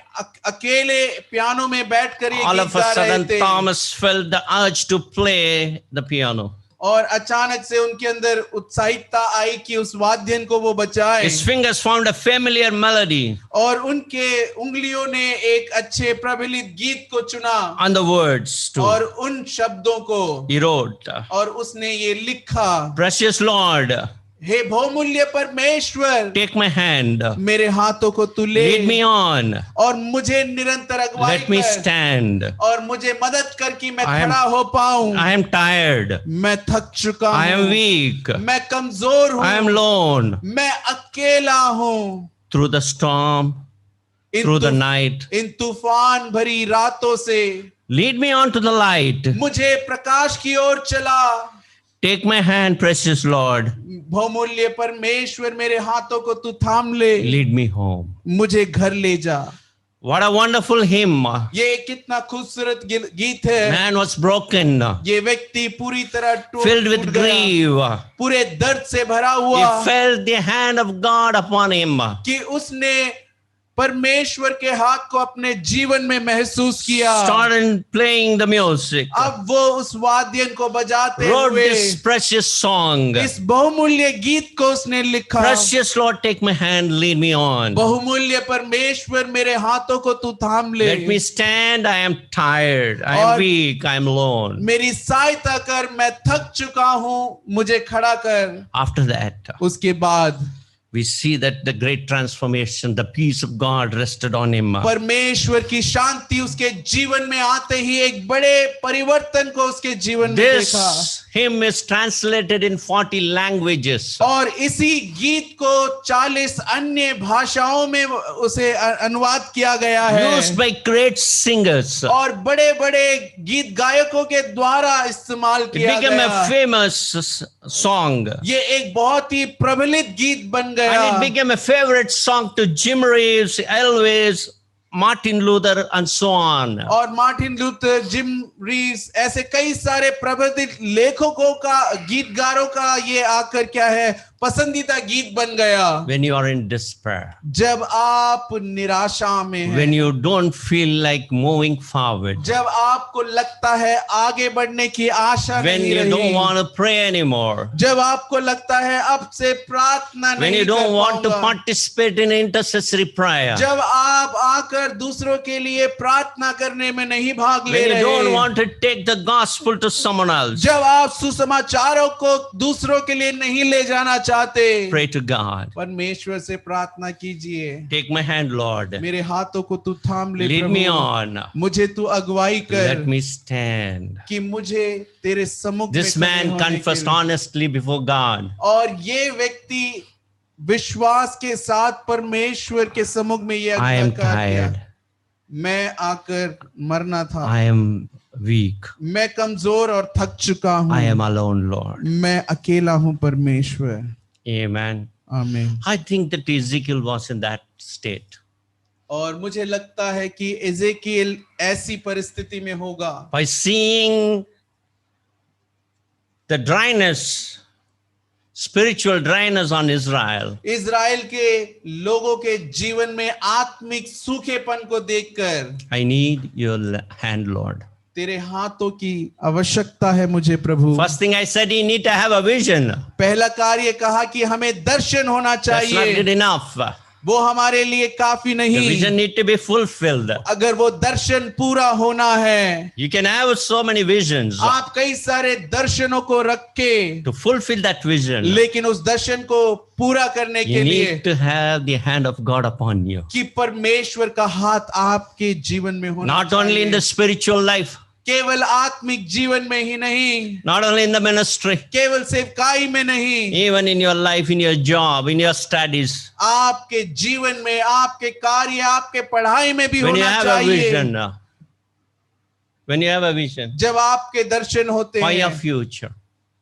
अकेले पियानो में बैठकर ये All गीत of a गा रहे sudden, थे Thomas felt the urge to play the piano. और अचानक से उनके अंदर उत्साहिकता आई कि उस वाद्यन को वो बजाए His fingers found a familiar melody और उनके उंगलियों ने एक अच्छे प्रबलित गीत को चुना and the words too. और उन शब्दों को He wrote, और उसने ये लिखा, Precious Lord, हे बहुमूल्य परमेश्वर take my hand, मेरे हाथों को तू ले lead me on, और मुझे निरंतर अगुवाई let me कर stand. और मुझे मदद कर कि मैं I am- खड़ा हो पाऊं। I am tired, मैं थक चुका I am हूं, weak, मैं कमजोर I am हूं, lone. मैं अकेला हूं। Through the storm, in through the तूफ- night, इन तूफान भरी रातों से lead me on to the light. मुझे प्रकाश की ओर चला। Take my hand, precious Lord, बहुमूल्य परमेश्वर मेरे हाथों को तू थाम ले, lead me home. मुझे घर ले जा। What a wonderful hymn. ये कितना खूबसूरत गीत है। Man was broken, ये व्यक्ति पूरी तरह filled टूट with गया, grief. पूरे दर्द से भरा He हुआ felt the hand of God upon him. कि उसने परमेश्वर के हाथ को अपने जीवन में महसूस किया। Started playing the music. अब वो उस वाद्यन को बजाते Wrote हुए this precious song. इस बहुमूल्य गीत को उसने लिखा। Precious Lord, take my hand, lead me on. बहुमूल्य परमेश्वर मेरे हाथों को तू थाम ले, Let me stand, I am tired, I am और- weak, I am alone. मेरी सहायता कर, मैं थक चुका हूँ, मुझे खड़ा कर। After that, उसके बाद we see that the great transformation, the peace of God rested on him. परमेश्वर की शांति उसके जीवन में आते ही एक बड़े परिवर्तन को उसके जीवन में देखा। This hymn is translated in 40 languages. और इसी गीत को 40 अन्य भाषाओं में उसे अनुवाद किया गया है Used by great singers. और बड़े बड़े गीत गायकों के द्वारा इस्तेमाल It किया became a गया। famous song. ये एक बहुत ही प्रबलित गीत बन गया And it became a favorite song to Jim Reeves, Elvis, Martin Luther, and so on. और मार्टिन लूथर, जिम रीव्स, ऐसे कई सारे प्रबलित लेखकों का, गीतकारों का ये आकर क्या है, पसंदीदा गीत बन गया। When you are in despair, जब आप निराशा में हैं, when you don't feel like moving forward, जब आपको लगता है आगे बढ़ने की आशा when नहीं you रही, don't want to pray anymore, जब आपको लगता है अब से प्रार्थना when नहीं you don't कर want to पाऊंगा, participate in intercessory prayer, जब आप आकर दूसरों के लिए प्रार्थना करने में नहीं भाग ले when you don't रहे, want to take the gospel to someone else, जब आप सुसमाचारों को दूसरों के लिए नहीं ले जाना चाहते, pray to God. परमेश्वर से प्रार्थना कीजिए, Take my hand, Lord. मेरे हाथों को तू थाम ले Lead me प्रभु, on. मुझे तू अगुवाई कर Let me stand. कि मुझे तेरे सम्मुख में This खड़े man होने के confessed लिए। honestly before God. और ये व्यक्ति विश्वास के साथ परमेश्वर के सम्मुख में ये I am अग्रकार किया, tired. मैं आकर मरना था, I am weak. मैं कमजोर और थक चुका हूँ, I am alone, Lord. मैं अकेला हूँ परमेश्वर। Amen. आमीन। I think that Ezekiel was in that state. और मुझे लगता है कि एजेकियल ऐसी परिस्थिति में होगा, By seeing the dryness, spiritual dryness on Israel, Israel के लोगों के जीवन में आत्मिक सूखेपन को देखकर, I need your hand, Lord. तेरे हाथों की आवश्यकता है मुझे प्रभु। First thing I said, you need to have a vision. पहला कार्य कहा कि हमें दर्शन होना That's not चाहिए, good enough. वो हमारे लिए काफी The नहीं, vision need to be fulfilled. अगर वो दर्शन पूरा होना है, You can have so many visions. आप कई सारे दर्शनों को रख के, To fulfill that vision, लेकिन उस दर्शन को पूरा करने you के लिए need to have the hand of God upon you. कि परमेश्वर का हाथ आपके जीवन में होना Not only in चाहिए। the spiritual life, केवल आत्मिक जीवन में ही नहीं, not only in the ministry, केवल सेवकाई में नहीं, even in your life, in your job, in your studies. आपके जीवन में, आपके कार्य, आपके पढ़ाई में भी When you होना have a चाहिए। vision, when you have a vision जब आपके दर्शन होते for your हैं future,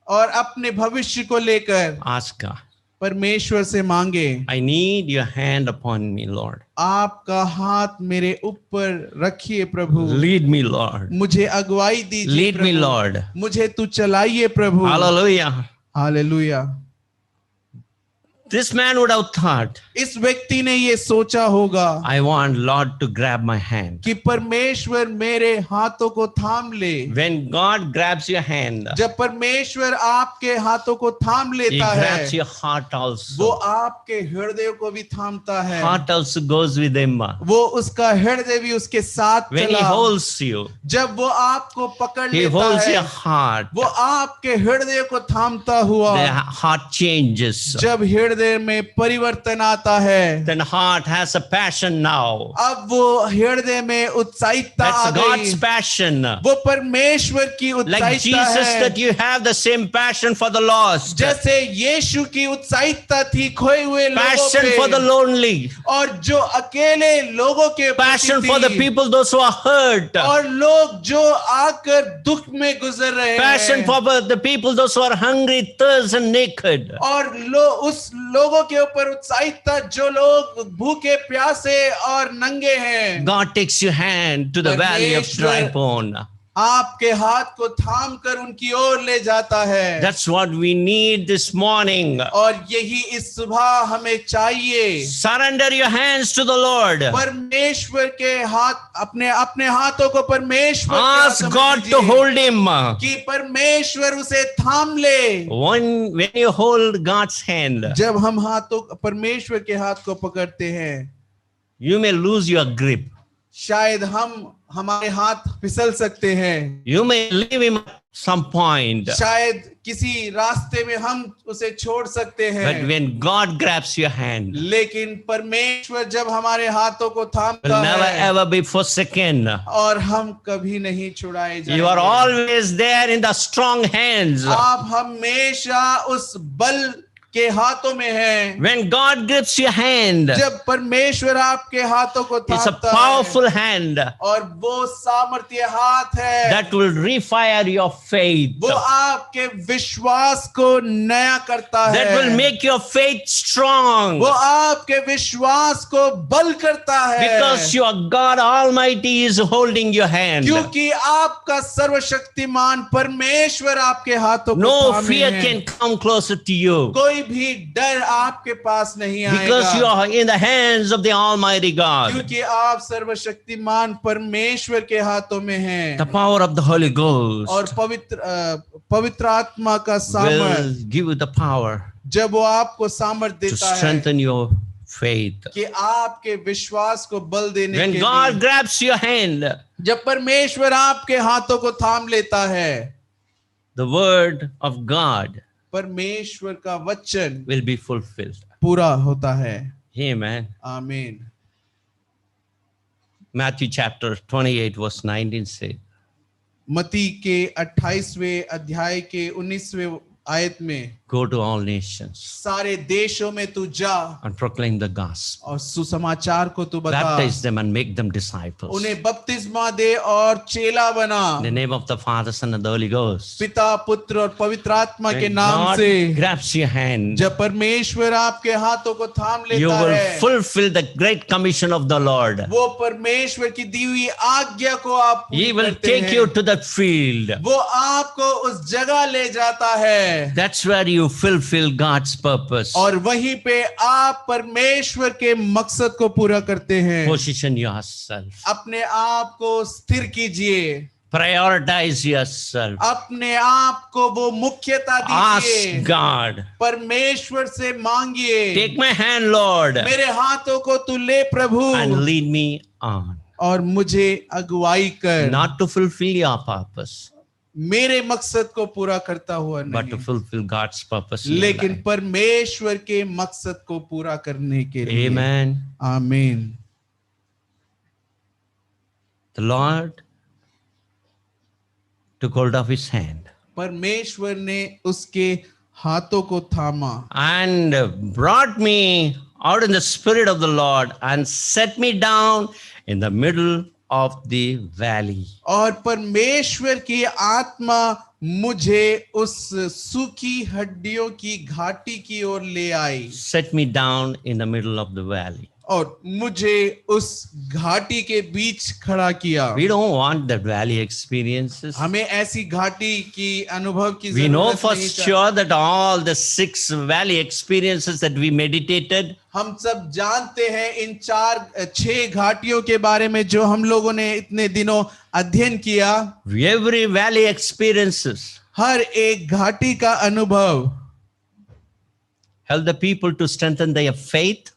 और अपने भविष्य को लेकर ask God, परमेश्वर से मांगे, I need your hand upon me, Lord. आपका हाथ मेरे ऊपर रखिए प्रभु, Lead me, Lord. मुझे अगुवाई दीजिए Lead me, प्रभु, Lord. मुझे तू चलाइए प्रभु। Hallelujah. Hallelujah. This man would have thought, इस व्यक्ति ने ये सोचा होगा I want Lord to grab my hand. कि परमेश्वर मेरे हाथों को थाम ले। When God grabs your hand, जब परमेश्वर आपके हाथों को थाम He लेता grabs है, your heart वो also. आपके हृदय को भी थामता है, Heart also goes with Him. वो उसका हृदय भी उसके साथ When He चला। holds you, जब वो आपको पकड़ He लेता holds your है, heart. वो आपके हृदय को थामता हुआ, The heart changes. जब हृदय में परिवर्तन आता है, Then heart has a passion now. अब वो हृदय में उत्साहिकता आ That's God's गई, passion. वो परमेश्वर की Like उत्साहिकता Jesus, है। that you have the same passion for the lost, जैसे यीशु की उत्साहिकता थी खोए हुए लोगों passion for the पे, lonely, और जो अकेले लोगों के प्रति passion for the थी, people, those who are hurt, और लोग जो आकर दुख में गुजर रहे passion हैं, for the people, those who are hungry, thirst, and naked. और उस लोगों के ऊपर उत्साहिकता जो लोग भूखे प्यासे और नंगे हैं। God takes your hand to the valley of dry bone. आपके हाथ को थाम कर उनकी ओर ले जाता है। That's what we need this morning. और यही इस सुबह हमें चाहिए। Surrender your hands to the Lord. परमेश्वर के हाथ, अपने अपने हाथों को परमेश्वर के Ask हाथों में God दीजिए, to hold him. कि परमेश्वर उसे थाम ले। When you hold God's hand, जब हम हाथों परमेश्वर के हाथ को पकड़ते हैं, you may lose your grip. शायद हमारे हाथ फिसल सकते हैं, You may leave him at some point. शायद किसी रास्ते में हम उसे छोड़ सकते But हैं, when God grabs your hand, लेकिन परमेश्वर जब हमारे हाथों को will थामता never है, ever be forsaken. और हम कभी नहीं छुड़ाए You are जाएंगे। always there in the strong hands. आप हमेशा उस बल के हाथों में हैं। When God grips your hand, जब परमेश्वर आपके हाथों को it's a थामता है, powerful hand और वो सामर्थ्य हाथ है, that will refire your faith. वो आपके विश्वास को नया करता है, That will make your faith strong. वो आपके विश्वास को बल करता है, Because your God Almighty is holding your hand. क्योंकि आपका सर्वशक्तिमान परमेश्वर आपके हाथों को No थामे fear है। can come closer to you. कोई भी डर आपके पास नहीं Because you आएगा, are in the hands of the Almighty God. क्योंकि आप सर्वशक्तिमान परमेश्वर के हाथों में हैं। The power of the Holy Ghost और पवित्र आत्मा का सामर्थ, will give you the power जब वो आपको सामर्थ to देता है strengthen your faith. कि आपके विश्वास को बल देने When के God लिए, grabs your hand, जब परमेश्वर आपके हाथों को थाम लेता है, the word of God परमेश्वर का वचन will be fulfilled. पूरा होता है। Amen. आमीन। Matthew chapter 28 verse 19 says, मत्ती के 28वें अध्याय के 19वें आयत में, go to all nations सारे देशों में तू जा and proclaim the gospel. और सुसमाचार को तू बता, Baptize them and make them disciples. उन्हें बपतिस्मा दे और चेला बना, In the name of the Father, Son and the Holy Ghost. पिता पुत्र और पवित्र आत्मा के When नाम God से। grabs your hand, जब परमेश्वर आपके हाथों को थाम you लेता will है, fulfill the great commission of the Lord. वो परमेश्वर की दी हुई आज्ञा को आप He पूरी will करते take हैं। you to that field. वो आपको उस जगह ले जाता है That's where you fulfill God's purpose. और वहीं पे आप परमेश्वर के मकसद को पूरा करते हैं। Position yourself. अपने आप को स्थिर कीजिए, Prioritize yourself. अपने आप को वो मुख्यता दीजिए, Ask God. परमेश्वर से मांगिए, Take my hand, Lord, मेरे हाथों को तू ले प्रभु and lead me on. और मुझे अगुवाई कर, Not to fulfill your purpose, मेरे मकसद को पूरा करता हुआ but to नहीं, fulfill God's purpose. in your लेकिन life. परमेश्वर के मकसद को पूरा करने के लिए। Amen. आमीन। The Lord took hold of his hand परमेश्वर ने उसके हाथों को थामा and brought me out in the spirit of the Lord and set me down in the middle of the valley. और परमेश्वर की आत्मा मुझे उस सूखी हड्डियों की घाटी की ओर ले आई Set me down in the middle of the valley. और मुझे उस घाटी के बीच खड़ा किया। We don't want that valley experiences. हमें ऐसी घाटी की अनुभव की We know जरूरत for नहीं चाहिए। sure that all the 6 valley experiences that we meditated, हम सब जानते हैं इन 6 घाटियों के बारे में जो हम लोगों ने इतने दिनों अध्ययन किया। every valley experiences हर एक घाटी का अनुभव help the people to strengthen their faith,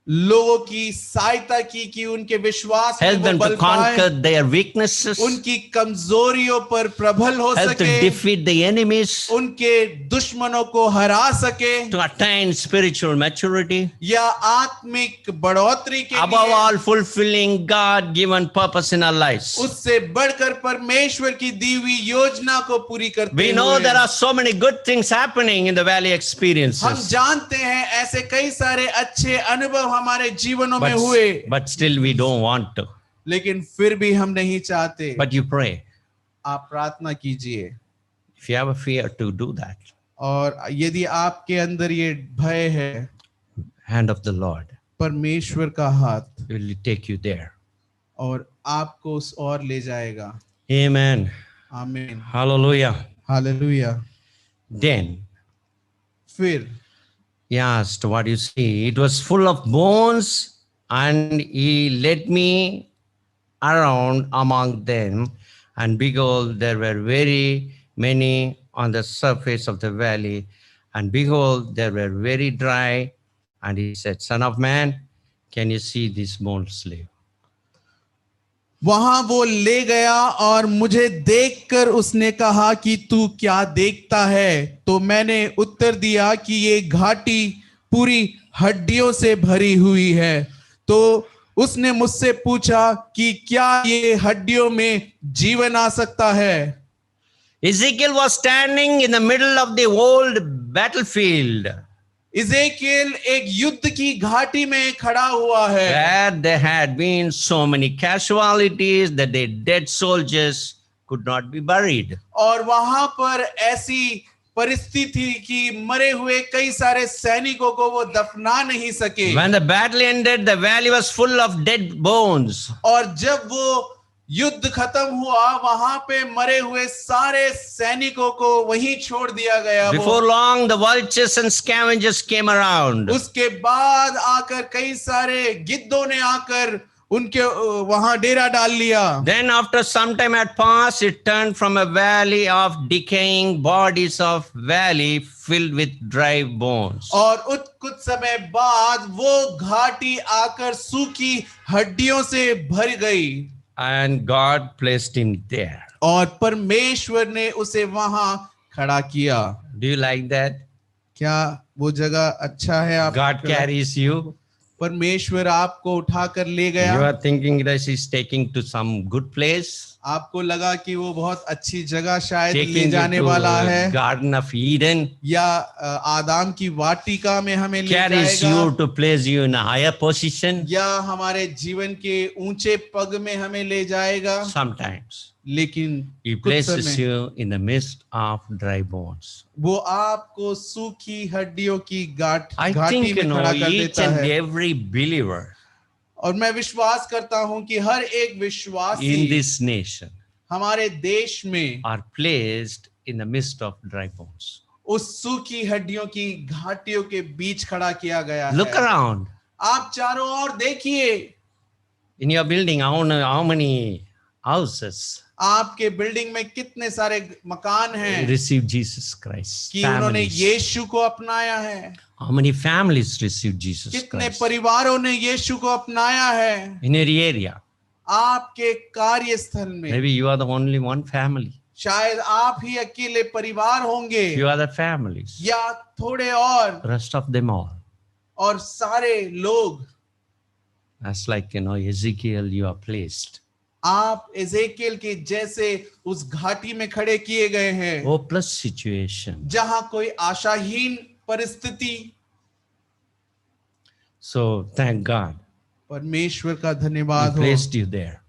लोगों की सहायता की कि उनके विश्वास में help वो them बल to पाए, conquer their weaknesses, उनकी कमजोरियों पर प्रबल हो help to सके, defeat the enemies, उनके दुश्मनों को हरा सके, to attain spiritual maturity, या आत्मिक बढ़ोतरी के above लिए, all fulfilling God-given purpose in our lives. उससे बढ़कर परमेश्वर की दी हुई योजना को पूरी करते We know हुए there are so many good things happening in the valley हम experiences, जानते हैं ऐसे कई सारे अच्छे अनुभव हमारे जीवनों में हुए, but still we don't want to. लेकिन फिर भी हम नहीं चाहते। But you pray. आप प्रार्थना कीजिए If you have a fear to do that, और यदि आपके अंदर ये भय है, hand of the Lord परमेश्वर का हाथ will take you there. और आपको उस ओर ले जाएगा। Amen. आमीन। Hallelujah. हालेलुया। Then फिर he asked, what you see? It was full of bones, and he led me around among them, and behold, there were very many on the surface of the valley, and behold, they were very dry. And he said, Son of man, can you see these bones live? वहां वो ले गया और मुझे देखकर उसने कहा कि तू क्या देखता है? तो मैंने उत्तर दिया कि ये घाटी पूरी हड्डियों से भरी हुई है। तो उसने मुझसे पूछा कि क्या ये हड्डियों में जीवन आ सकता है? Ezekiel was standing in the middle of the old battlefield, इज़ेकियल एक युद्ध की घाटी में खड़ा हुआ है, where there had been so many casualties that the dead soldiers could not be buried. और वहां पर ऐसी परिस्थिति कि मरे हुए कई सारे सैनिकों को वो दफना नहीं सके। When the battle ended, the valley was full of dead bones. और जब वो युद्ध खत्म हुआ, वहां पे मरे हुए सारे सैनिकों को वहीं छोड़ दिया गया। Before long, the vultures and scavengers came around. उसके बाद आकर कई सारे गिद्धों ने आकर उनके वहां डेरा डाल लिया। Then after some time had passed, it turned from a valley of decaying bodies of valley filled with dry bones. और कुछ समय बाद वो घाटी आकर सूखी हड्डियों से भर गई। And God placed him there. और परमेश्वर ने उसे वहां खड़ा किया। Do you like that? क्या वो जगह अच्छा है? आप God carries you. परमेश्वर आपको उठाकर ले गया। You are thinking that He's taking to some good place, आपको लगा कि वो बहुत अच्छी जगह शायद ले taking you जाने to वाला है, Garden of Eden, या आदाम की वाटिका में हमें ले carries जाएगा, you to place you in a higher position. या हमारे जीवन के ऊंचे पग में हमें ले जाएगा। Sometimes लेकिन He कुछ places समय you in the midst of dry bones. वो आपको सूखी हड्डियों की I घाटी think, में खड़ा कर each देता and है। every believer और मैं विश्वास करता हूं कि हर एक in विश्वासी this nation हमारे देश में are placed in the midst of dry bones. उस सूखी हड्डियों की घाटियों के बीच खड़ा किया गया Look है। around. आप चारों ओर देखिए, In your building, I don't know how many houses आपके बिल्डिंग में कितने सारे मकान हैं receive Jesus Christ. कि उन्होंने Families. यीशु को अपनाया है। How many families receive Jesus कितने Christ? परिवारों ने यीशु को अपनाया है। In your area, आपके कार्यस्थल में maybe you are the only one family. शायद आप ही अकेले परिवार होंगे, Few other families. या थोड़े और, Rest of them all. और सारे लोग। That's like, Ezekiel, you are placed. आप एजेकियल के जैसे उस घाटी में खड़े किए गए हैं, Hopeless situation. जहां कोई आशाहीन परिस्थिति। So thank God परमेश्वर का He धन्यवाद हो placed you there.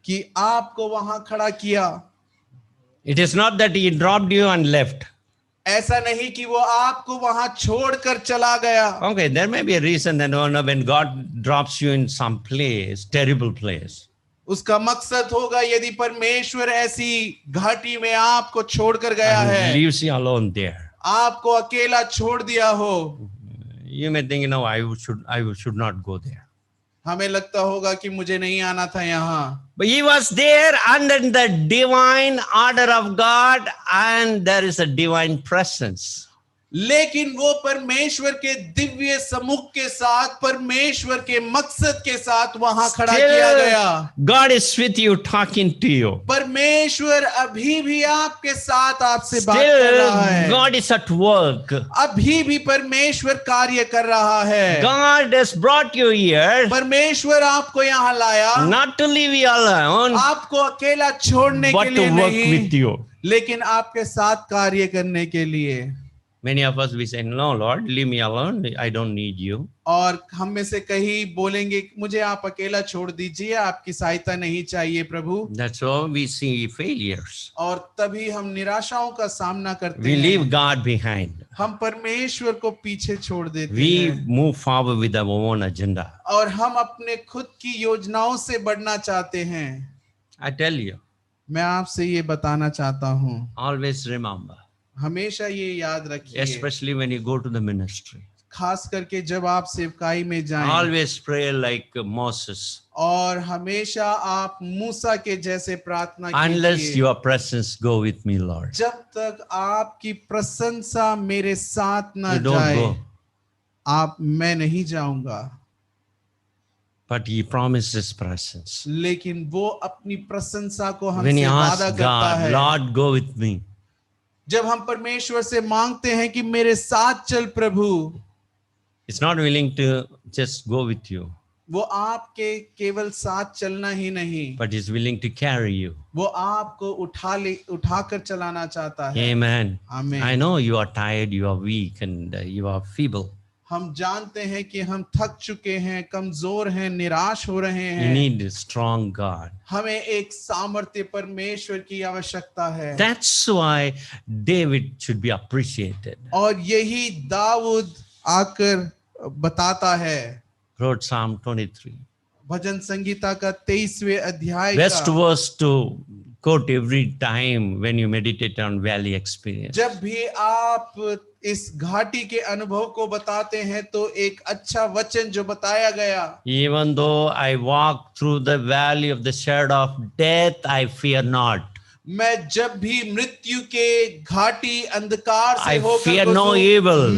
कि आपको वहां खड़ा किया। It is not that He dropped you and left. ऐसा नहीं कि वो आपको वहां छोड़कर चला गया। Okay, there may be a reason that when God drops you in some place, terrible place, उसका मकसद होगा यदि परमेश्वर ऐसी घाटी में आपको छोड़कर गया and है, leaves you alone there. आपको अकेला छोड़ दिया हो, You may think, I should not go there. हमें लगता होगा कि मुझे नहीं आना था यहाँ। But he was there under the divine order of God, and there is a divine presence. लेकिन वो परमेश्वर के दिव्य सम्मुख के साथ, परमेश्वर के मकसद के साथ वहां खड़ा किया गया। God is with you, talking to you. परमेश्वर अभी भी आपके साथ आपसे बात कर रहा Still, है। God is at work. अभी भी परमेश्वर कार्य कर रहा है। God has brought you here परमेश्वर आपको यहाँ लाया, not to leave you alone, आपको अकेला छोड़ने but के to लिए work नहीं, with you. लेकिन आपके साथ कार्य करने के लिए। Many of us, we say, no, Lord, leave me alone. I don't need you. और हम में से कई बोलेंगे, मुझे आप अकेला छोड़ दीजिए, आपकी सहायता नहीं चाहिए प्रभु। That's how we see failures. और तभी हम निराशाओं का सामना करते We हैं। leave God behind. हम परमेश्वर को पीछे छोड़ देते We हैं move forward with our own agenda. और हम अपने खुद की योजनाओं से बढ़ना चाहते हैं। I tell you, मैं आपसे ये बताना चाहता हूँ, always remember, हमेशा ये याद रखिए, especially when you go to the ministry, खास करके जब आप सेवकाई में जाएं, always pray like Moses. और हमेशा आप मूसा के जैसे प्रार्थना Unless कीजिए, your presence go with me, Lord. जब तक आपकी प्रशंसा मेरे साथ ना You don't जाए, go. मैं नहीं जाऊंगा। But He promised His presence. लेकिन वो अपनी प्रशंसा को When हमसे you वादा ask करता God, है। Lord, go with me, जब हम परमेश्वर से मांगते हैं कि मेरे साथ चल प्रभु, it's not willing to just go with you, वो आपके केवल साथ चलना ही नहीं, but He's willing to carry you. वो आपको उठाकर चलाना चाहता है। Amen. आमीन। I know you are tired, you are weak, and you are feeble. हम जानते हैं कि हम थक चुके हैं, कमजोर हैं, निराश हो रहे You हैं। need a strong God. हमें एक सामर्थ्य परमेश्वर की आवश्यकता है। That's why David should be appreciated. और यही दाऊद आकर बताता है, Wrote Psalm 23. भजन संगीता का 23वें अध्याय Best का, verse to quote every time when you meditate on valley experience. जब भी आप इस घाटी के अनुभव को बताते हैं तो एक अच्छा वचन जो बताया गया, Even though I walk through the valley of the shadow of death, I fear not. मैं जब भी मृत्यु के घाटी अंधकार से I होकर fear no गुजरूं, evil.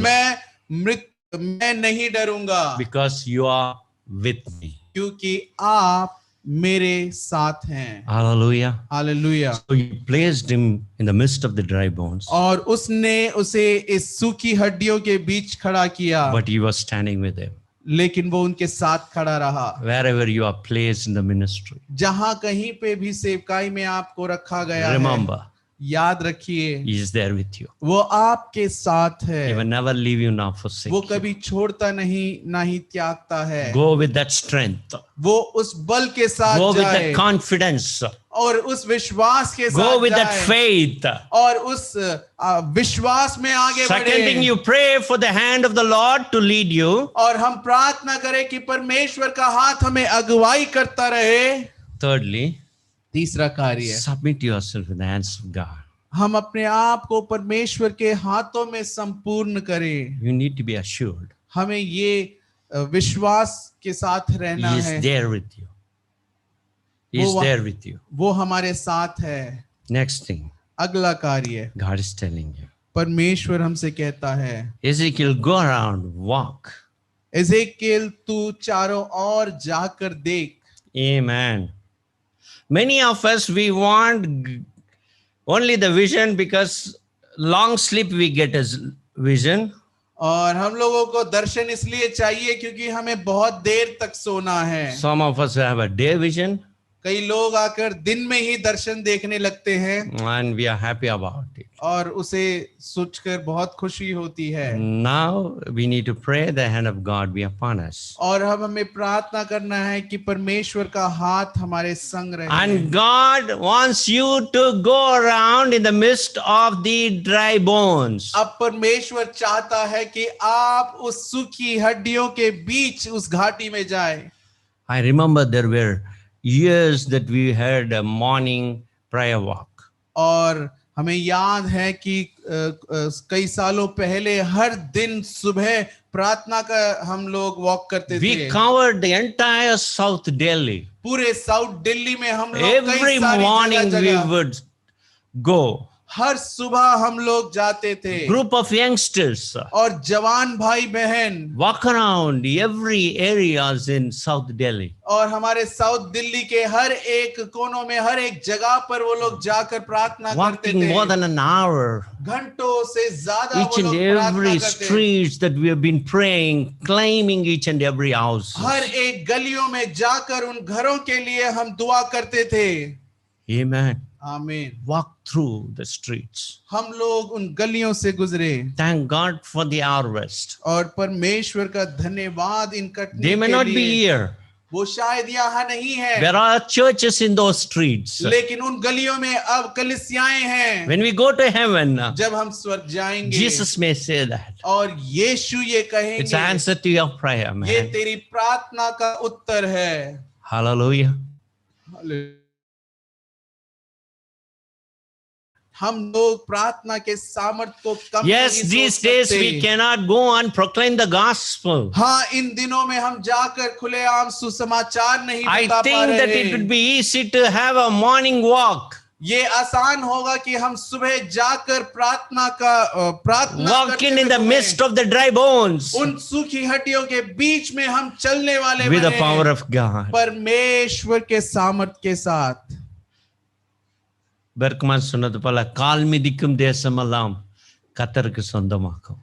मैं नहीं डरूंगा, Because you are with me. क्योंकि आप मेरे साथ हैं। Hallelujah. Hallelujah. So he placed him in the midst of the dry bones, और उसने उसे इस सूखी हड्डियों के बीच खड़ा किया, but he was standing with him. लेकिन वो उनके साथ खड़ा रहा। Wherever you are placed in the ministry, जहां कहीं पे भी सेवकाई में आपको रखा गया है, remember, याद रखिए he is there with you. वो आपके साथ है। He will never leave you nor forsake वो you. कभी छोड़ता नहीं, ना ही त्यागता है। Go with that strength. वो उस बल के साथ Go with जाए that confidence. और उस विश्वास के Go साथ with that जाए faith. और उस विश्वास में आगे Second thing, बढ़े। you pray for the hand of the Lord to lead you. और हम प्रार्थना करें कि परमेश्वर का हाथ हमें अगुवाई करता रहे। Thirdly, तीसरा कार्य, submit yourself in the hands of God. हम अपने आप को परमेश्वर के हाथों में संपूर्ण करें। You need to be assured हमें ये विश्वास के साथ रहना He है, is there with you. He is वो- there with you. वो हमारे साथ है। Next thing, अगला कार्य, God is telling you. परमेश्वर हमसे कहता है, Ezekiel, go around, walk. एजेकिएल तू चारों ओर जाकर देख। Amen. Many of us, we want only the vision because long sleep we get as vision. और हम लोगों को दर्शन इसलिए चाहिए क्योंकि हमें बहुत देर तक सोना है। Some of us have a day vision कई लोग आकर दिन में ही दर्शन देखने लगते हैं and we are happy about it. और उसे सोचकर बहुत खुशी होती है। Now we need to pray the hand of God be upon us. और अब हमें प्रार्थना करना है कि परमेश्वर का हाथ हमारे संग रहे। And God wants you to go around in the midst of the dry bones. अब परमेश्वर चाहता है कि आप उस सूखी हड्डियों के बीच उस घाटी में जाए। I remember there were years that we had a morning prayer walk. और हमें याद है कि कई सालों पहले हर दिन सुबह प्रार्थना का हम लोग वॉक करते We थे। covered the entire South Delhi. पूरे साउथ दिल्ली में हम लोग Every कई सारी morning we जगह would go. हर सुबह हम लोग जाते थे। Group of youngsters और जवान भाई बहन walk around every areas in South Delhi. और हमारे साउथ दिल्ली के हर एक कोनों में हर एक जगह पर वो लोग जाकर प्रार्थना करते Walking more थे। than an hour. घंटों से ज्यादा Each वो and लोग प्रार्थना every करते। streets that we have been praying, claiming each and every house. हर एक गलियों में जाकर उन घरों के लिए हम दुआ करते थे। Amen. आमीन। Walk through the streets. हम लोग उन गलियों से गुजरे Thank God for the harvest. और परमेश्वर का धन्यवाद इन कटनी They may के not be लिए। here. वो शायद यहाँ नहीं है, There are churches in those streets. लेकिन उन गलियों में अब कलीसियाएं हैं। When we go to heaven, जब हम स्वर्ग जाएंगे Jesus may say that. और यीशु ये It's कहेंगे, answer to your prayer, ये man. तेरी प्रार्थना का उत्तर है। Hallelujah. हम लोग प्रार्थना के सामर्थ्य को कम Yes, नहीं these सोच days सकते। we cannot go and proclaim the gospel. हाँ, इन दिनों में हम जाकर खुलेआम सुसमाचार नहीं I बता पा think that it रहे। would be easy to have a morning walk. ये आसान होगा कि हम सुबह जाकर प्रार्थना Walking in करते the हुए midst of the dry bones उन सूखी हड्डियों के बीच में हम चलने वाले with the बने power of God. परमेश्वर के सामर्थ के साथ। பெர்க்மன் சொன்னது போல கால் மிதிக்கும் தேசமெல்லாம் கர்த்தருக்கு சொந்தமாக்கும்.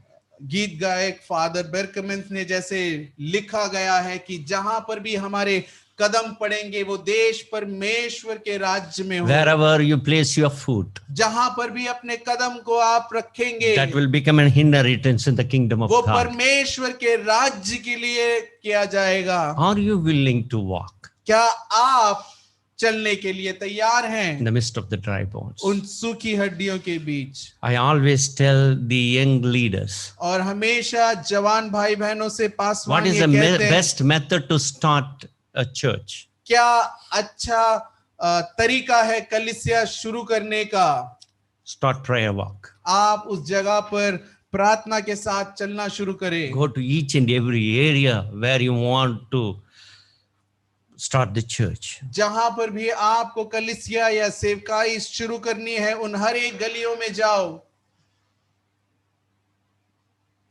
गीत गायक फादर बेर्कमेंस ने जैसे लिखा गया है कि जहां पर भी हमारे कदम पड़ेंगे वो देश परमेश्वर के राज्य में हो। Wherever you place your foot, जहां पर भी अपने कदम को आप रखेंगे that will become an inheritance in the kingdom of वो God. परमेश्वर के राज्य के लिए किया जाएगा। Are you willing to walk क्या आप चलने के लिए तैयार हैं in the midst of the dry bones? उन सूखी हड्डियों के बीच? I always tell the young leaders, और हमेशा जवान भाई बहनों से what पासवान is ये the कहते हैं, best method to start a church? क्या अच्छा तरीका है कलीसिया शुरू करने का? Start prayer walk. आप उस जगह पर प्रार्थना के साथ चलना शुरू करें। Go to each and every area where you want to start the church. जहां पर भी आपको कलीसिया या सेवकाई शुरू करनी है उन हर एक गलियों में जाओ।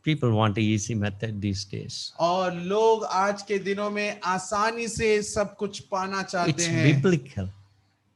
People want an easy method these days. और लोग आज के दिनों में आसानी से सब कुछ पाना चाहते It's हैं। biblical.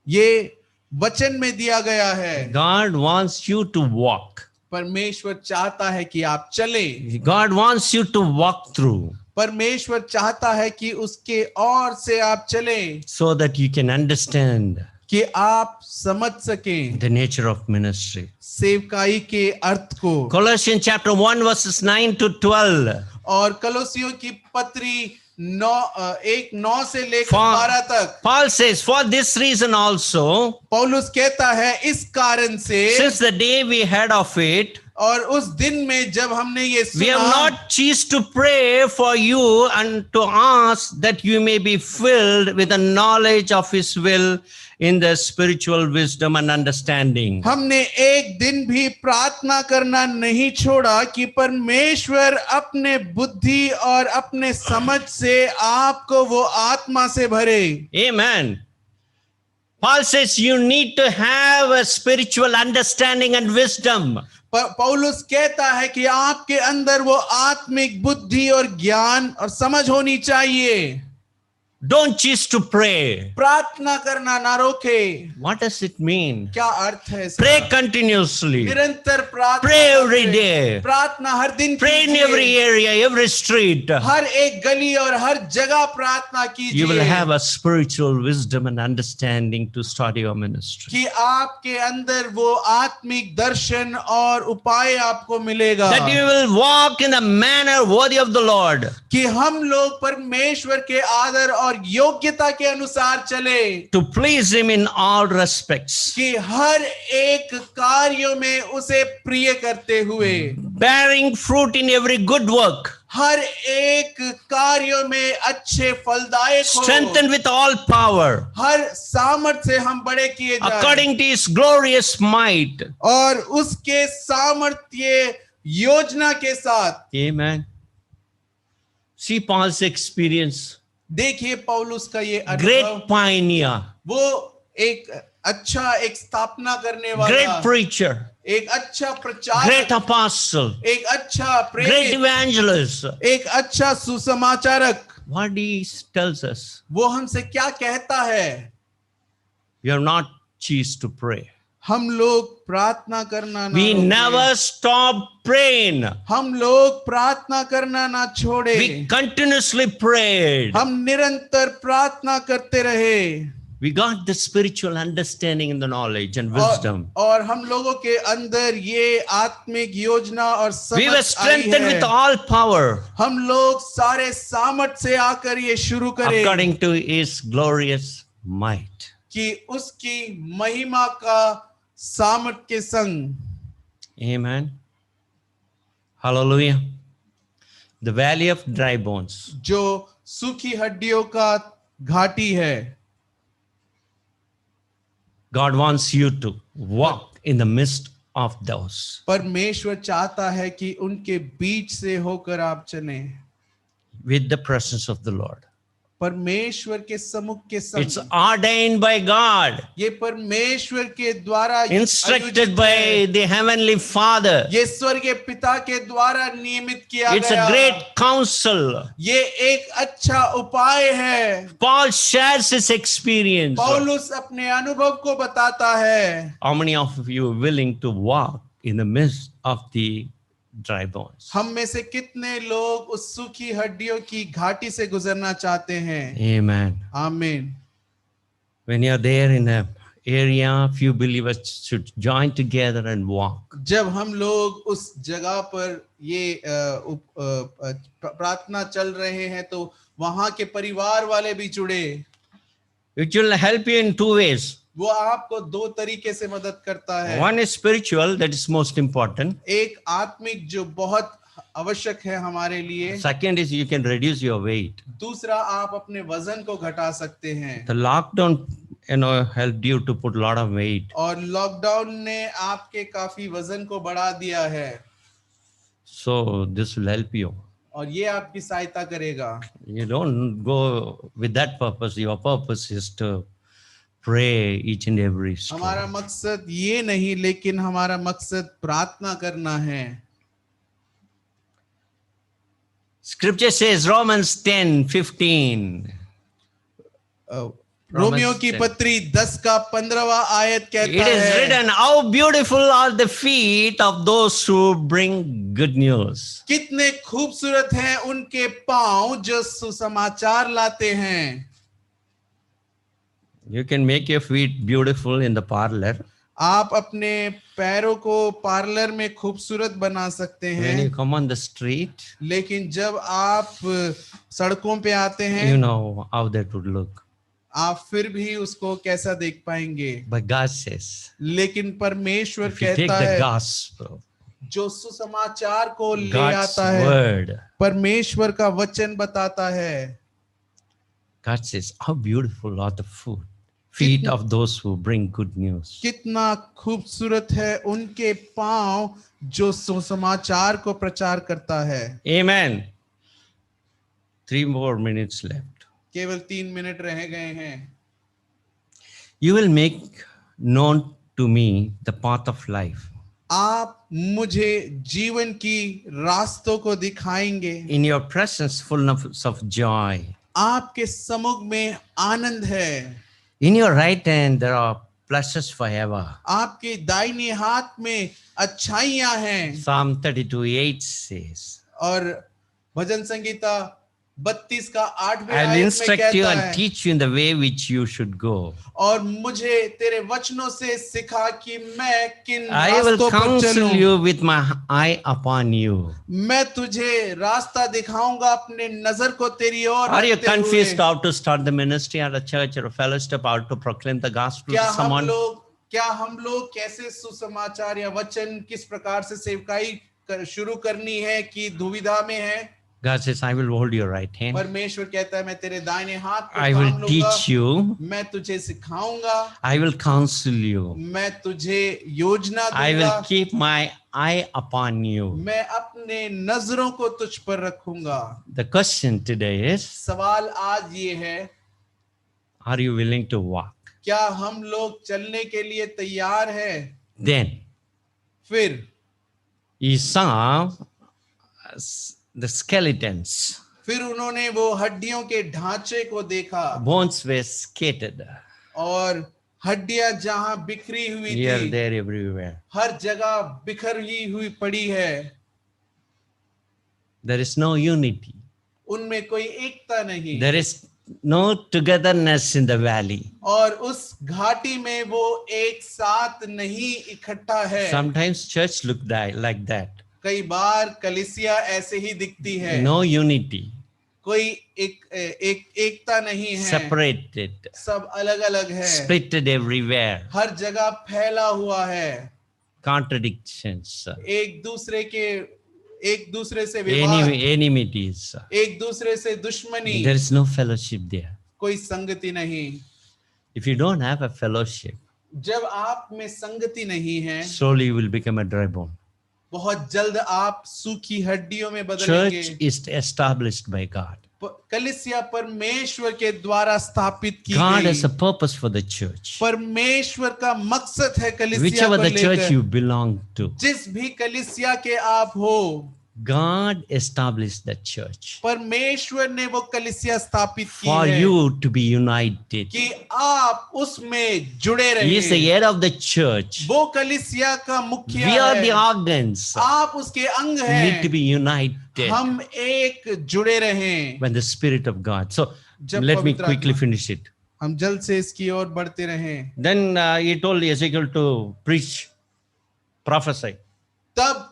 ये वचन में दिया गया है। God wants you to walk. परमेश्वर चाहता है कि आप चलें। God wants you to walk through परमेश्वर चाहता है कि उसके और से आप चलें, so that you can understand कि आप समझ सकें the nature of ministry. सेवकाई के अर्थ को। Colossians chapter 1 verses 9 to 12. और कलोसियों की पत्री 1:9 से लेकर For- 12 तक Paul says, for this reason also, पौलुस कहता है इस कारण से, since the day we heard of it, और उस दिन में जब हमने ये we have सुना, not ceased to pray for you and to ask that you may be filled with the knowledge of his will in the spiritual wisdom and understanding. हमने एक दिन भी प्रार्थना करना नहीं छोड़ा कि परमेश्वर अपने बुद्धि और अपने समझ से आपको वो आत्मा से भरे। Amen. Paul says you need to have a spiritual understanding and wisdom. पौलुस कहता है कि आपके अंदर वो आत्मिक बुद्धि और ज्ञान और समझ होनी चाहिए। Don't cease to pray. प्रार्थना करना ना रोके। What does it mean? क्या अर्थ है इसका? Pray continuously. निरंतर प्रार्थना Pray every करें। day. प्रार्थना हर दिन Pray in कीजिए। every area, every street. हर एक गली और हर जगह प्रार्थना You will कीजिए have a spiritual wisdom and understanding to start your ministry. कि आपके अंदर वो आत्मिक दर्शन और उपाय आपको मिलेगा, That you will walk in a manner worthy of the Lord. कि हम लोग परमेश्वर के आदर और योग्यता के अनुसार चले, To please him in all respects. कि हर एक कार्यों में उसे प्रिय करते हुए, Bearing fruit in every good work. हर एक कार्यों में अच्छे फलदायक हो, Strengthened with all power. हर सामर्थ्य से हम बड़े किए जाएं, According to his glorious might. और उसके सामर्थ्य योजना के साथ। Amen. See Paul's experience. देखिए पौलुस का ये Great अनुभव, pioneer. वो एक अच्छा एक स्थापना करने वाला, Great preacher. एक अच्छा Great प्रचारक, apostle. एक अच्छा Great प्रेरित, evangelist. एक अच्छा सुसमाचारक। What he tells us. वो हमसे क्या कहता है? We have not ceased to pray. हम लोग प्रार्थना करना ना We रोकें। never stop praying. हम लोग प्रार्थना करना ना छोड़े। We continuously prayed. हम निरंतर प्रार्थना करते रहे, We got the spiritual understanding and the knowledge and wisdom. और हम लोगों के अंदर ये आत्मिक योजना और We were समझ आई strengthened with है। all power हम लोग सारे सामर्थ से आकर ये शुरू करें according to his glorious might. कि उसकी महिमा का सामर्थ के संग। Amen. Hallelujah. The valley of dry bones. जो सूखी हड्डियों का घाटी है, God wants you to walk in the midst of those. परमेश्वर चाहता है कि उनके बीच से होकर आप चलें, With the presence of the Lord. परमेश्वर के सम्मुख के It's संग। ordained by God, ये परमेश्वर के द्वारा instructed आयोजित by है। the heavenly Father. ये स्वर्गीय पिता के द्वारा नियमित किया It's गया। a great counsel. ये एक अच्छा उपाय है। Paul shares his experience. पौलुस अपने अनुभव को बताता है। How many of you are willing to walk in the midst of the dry bones? हम में से कितने लोग उस सूखी हड्डियों की घाटी से गुजरना चाहते हैं? Amen. आमीन। When you're there in a area, few believers should join together and walk. जब हम लोग उस जगह पर ये प्रार्थना चल रहे हैं तो वहां के परिवार वाले भी जुड़े। It will help you in two ways. वो आपको दो तरीके से मदद करता है। One is spiritual, that is most important. एक आत्मिक जो बहुत आवश्यक है हमारे लिए। Second is you can reduce your weight. दूसरा आप अपने वजन को घटा सकते हैं। The lockdown, helped you to put a lot of weight. और लॉकडाउन ने आपके काफी वजन को बढ़ा दिया है, So this will help you. और ये आपकी सहायता करेगा। You don't go with that purpose. Your purpose is to pray each and every step. हमारा मकसद ये नहीं, लेकिन हमारा मकसद प्रार्थना करना है। Scripture says, Romans 10:15. रोमियो की 10. पत्री 10 का 15वां आयत It कहता is है, written, how beautiful are the feet of those who bring good news. कितने खूबसूरत हैं उनके पांव जो सुसमाचार लाते हैं। You can make your feet beautiful in the parlor. आप अपने पैरों को पार्लर में खूबसूरत बना सकते When you हैं, come on the street, लेकिन जब आप सड़कों पे आते you हैं know how that would look. आप फिर भी उसको कैसा देख पाएंगे। But God says, लेकिन परमेश्वर if you take कहता the है, gospel, जो सुसमाचार को ले God's आता है, word, परमेश्वर का वचन बताता है, God says, how beautiful are the feet of those who bring good news. कितना खूबसूरत है उनके पांव जो सुसमाचार को प्रचार करता है। Amen. 3 more minutes left. केवल 3 मिनट रह गए हैं। You will make known to me the path of life. आप मुझे जीवन की रास्तों को दिखाएंगे। In your presence, fullness of joy. आपके सम्मुख में आनंद है। In your right hand, there are pleasures forever. आपके दाहिने हाथ में अच्छाइयां हैं। Psalm 32:8 says, और भजन संगीता 32 का 8वें I'll आयत में instruct you कहता and है, teach you in the way which you should go. और मुझे तेरे वचनों से सिखा कि मैं किन I will रास्तों पर counsel चलूं। you with my eye upon you. मैं तुझे रास्ता दिखाऊंगा अपने नजर को तेरी ओर Are you रखते हुए। confused how to start the ministry at a church or a fellowship, how to proclaim the gospel क्या to someone? हम लोग कैसे सुसमाचार या वचन किस प्रकार से सेवकाई शुरू करनी है कि दुविधा में है। God says, I will hold your right hand. परमेश्वर कहता है मैं तेरे दाहिने हाथ को I थाम will लूंगा, teach you. मैं तुझे सिखाऊंगा, I will counsel you. मैं तुझे योजना I दूंगा, will keep my eye upon you. मैं अपने नजरों को तुझ पर रखूंगा। The question today is, सवाल आज ये है, are you willing to walk? क्या हम लोग चलने के लिए तैयार हैं? Then फिर he saw the skeletons. फिर उन्होंने वो हड्डियों के ढांचे को देखा, Bones were scattered और हड्डियां जहां बिखरी हुई here, थी, there, everywhere. हर जगह बिखरी हुई पड़ी है। There is no unity. उनमें कोई एकता नहीं, There is no togetherness in the valley. और उस घाटी में वो एक साथ नहीं इकट्ठा है। Sometimes church look like that. कई बार कलीसिया ऐसे ही दिखती है, No unity. कोई एकता नहीं है, Separated, सब अलग अलग है, splitted everywhere. हर जगह फैला हुआ है, Contradictions, एक दूसरे से विवाद, enmities. एक दूसरे से दुश्मनी, There is no fellowship there. कोई संगति नहीं। If you don't have a fellowship, जब आप में संगति नहीं है, slowly you will become a dry bone. बहुत जल्द आप सूखी हड्डियों में बदलेंगे। Church is established by God. कलीसिया परमेश्वर के द्वारा स्थापित की God गई। has a purpose for the church. परमेश्वर का मकसद है कलीसिया Whichever को the church लेकर। you belong to, जिस भी कलीसिया के आप हो, God established the church परमेश्वर ने वो कलीसिया स्थापित की for है you to be united. कि आप उसमें जुड़े He is the रहे। head of the church. वो कलीसिया का मुखिया We are the है, organs. आप उसके अंग We need to हैं। be united हम एक जुड़े रहें। when the Spirit of God. So जब let me पवित्र quickly आत्मा- finish it. हम जल्द से इसकी ओर बढ़ते रहें। Then he told Ezekiel to preach, prophesy. तब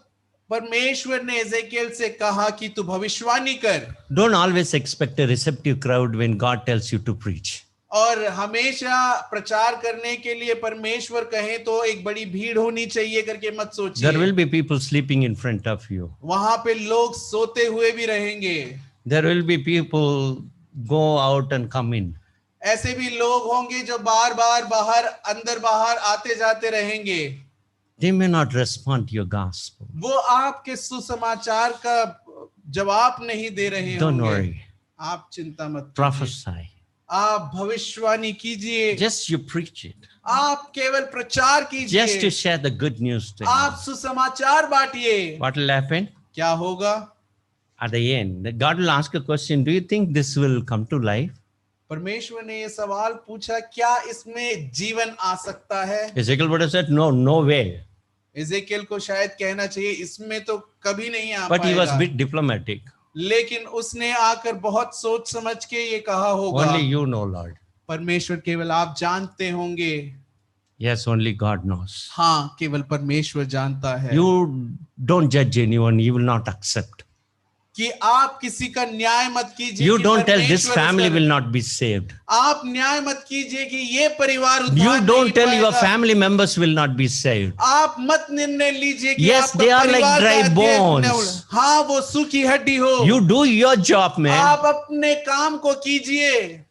परमेश्वर ने एजेकियल से कहा कि तू भविष्यवाणी कर, Don't always expect a receptive crowd when God tells you to preach. और हमेशा प्रचार करने के लिए परमेश्वर कहे तो एक बड़ी भीड़ होनी चाहिए करके मत There will सोचिए। be people sleeping in front of you. वहां पे लोग सोते हुए भी रहेंगे, There will be people go out and come in. ऐसे भी लोग होंगे जो बार बार बाहर अंदर बाहर आते जाते रहेंगे। They may not respond to your gospel. वो आपके सुसमाचार का जवाब नहीं दे रहे Don't होंगे। worry. आप चिंता मत कीजिए। Prophesy. आप भविष्यवाणी कीजिए, Just you preach it. आप केवल प्रचार Just to कीजिए, share the good news to आप you. सुसमाचार बांटिए। What will happen? क्या होगा? at the end, that God will ask a question, do you think this will come to life? परमेश्वर ने ये सवाल पूछा, क्या इसमें जीवन आ सकता है? Ezekiel would have said, no, no way. इज़ेकियल को शायद कहना चाहिए इसमें तो कभी नहीं आ But he was पाएगा, a bit diplomatic. लेकिन उसने आकर बहुत सोच समझ के ये कहा होगा, Only you know, Lord. परमेश्वर केवल आप जानते होंगे। Yes, only God knows. हाँ, केवल परमेश्वर जानता है। You don't judge anyone, you will not accept. कि आप किसी का न्याय मत कीजिए You कि don't tell this परमेश्वर family उसका- will not be saved. आप न्याय मत कीजिए कि ये परिवार उद्धार You नहीं don't tell your पाएगा। family members will not be saved. आप मत निर्णय लीजिए कि Yes, आपका they are like परिवार dry का bones. अध्ययन- हाँ, वो सूखी हड्डी हो। You do your job, man. आप अपने काम को कीजिए।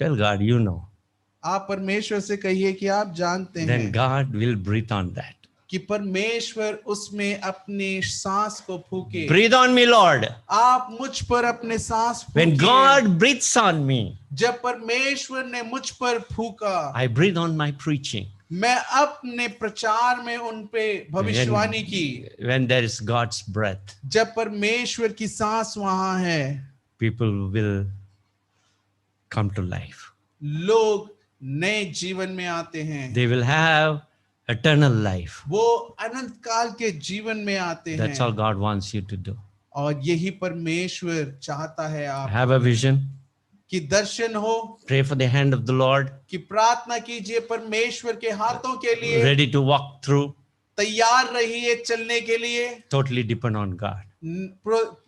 Tell God, you know. आप परमेश्वर से कहिए कि आप जानते Then हैं God will breathe on that. कि परमेश्वर उसमें अपनी सांस को फूके। Breathe on me, Lord. आप मुझ पर अपने सांस When फूकिए। God breathes on me, जब परमेश्वर ने मुझ पर फूका, I breathe on my preaching. मैं अपने प्रचार में उन पे भविष्यवाणी की। When there is God's breath, जब परमेश्वर की सांस वहां है, people will come to life. लोग नए जीवन में आते हैं, They will have eternal life. वो अनंत काल के जीवन में आते That's हैं। all God wants you to do. और यही परमेश्वर चाहता है आप Have a vision. कि दर्शन हो, Pray for the hand of the Lord. कि प्रार्थना कीजिए परमेश्वर के हाथों के लिए, Ready to walk through. तैयार रहिए चलने के लिए। Totally depend on God.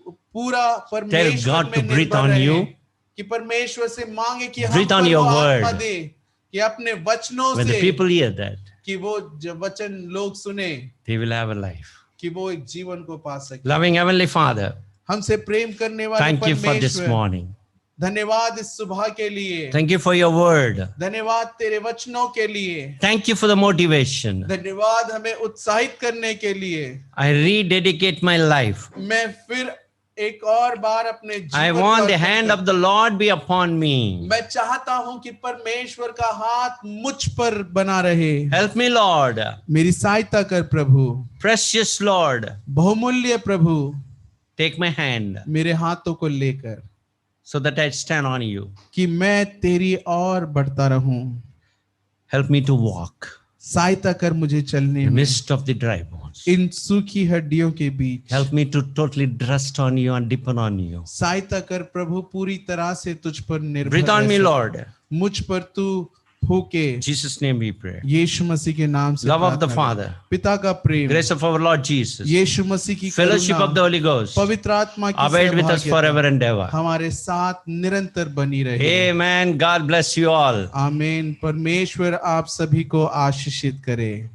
पूरा परमेश्वर God to में breathe निर्भर on रहे, you. कि परमेश्वर से मांगे कि हम Breathe on पर your वो word. आत्मा दे, कि अपने वचनों When the से, people hear that, कि वो जब वचन लोग सुने, they will have a life. कि वो एक जीवन को पा सके। Loving Heavenly Father, हमसे प्रेम करने वाले thank you for this परमेश्वर, morning. धन्यवाद इस सुबह के लिए, Thank you for your word. धन्यवाद तेरे वचनों के लिए, Thank you for the motivation. धन्यवाद हमें उत्साहित करने के लिए। I rededicate my life. मैं फिर एक और बार अपने I जीवन want को the अर्पण hand कर- of the Lord be upon me. मैं चाहता हूं कि परमेश्वर का हाथ मुझ पर बना रहे। Help me, Lord. मेरी सहायता कर प्रभु, Precious Lord, बहुमूल्य प्रभु, take my hand मेरे हाथों को लेकर, so that I stand on you. कि मैं तेरी ओर बढ़ता रहूं। Help me to walk सहायता कर मुझे चलने in the में midst of the dry bones. इन सूखी हड्डियों के बीच। Help me to totally trust on you and depend on you. सहायता कर प्रभु, पूरी तरह से तुझ पर निर्भर Breathe on रह me, सकूं। Lord. मुझ पर तू फूके। In Jesus' name we pray. यीशु मसीह के नाम से Love of the प्रार्थना Father, कर। पिता का प्रेम, grace of our Lord Jesus, यीशु मसीह की fellowship of the Karuna, Holy Ghost, पवित्र आत्मा की abide with us सहभागिता forever and ever. हमारे साथ निरंतर बनी रहे। Amen. God bless you all. आमीन। परमेश्वर आप सभी को आशीषित करे।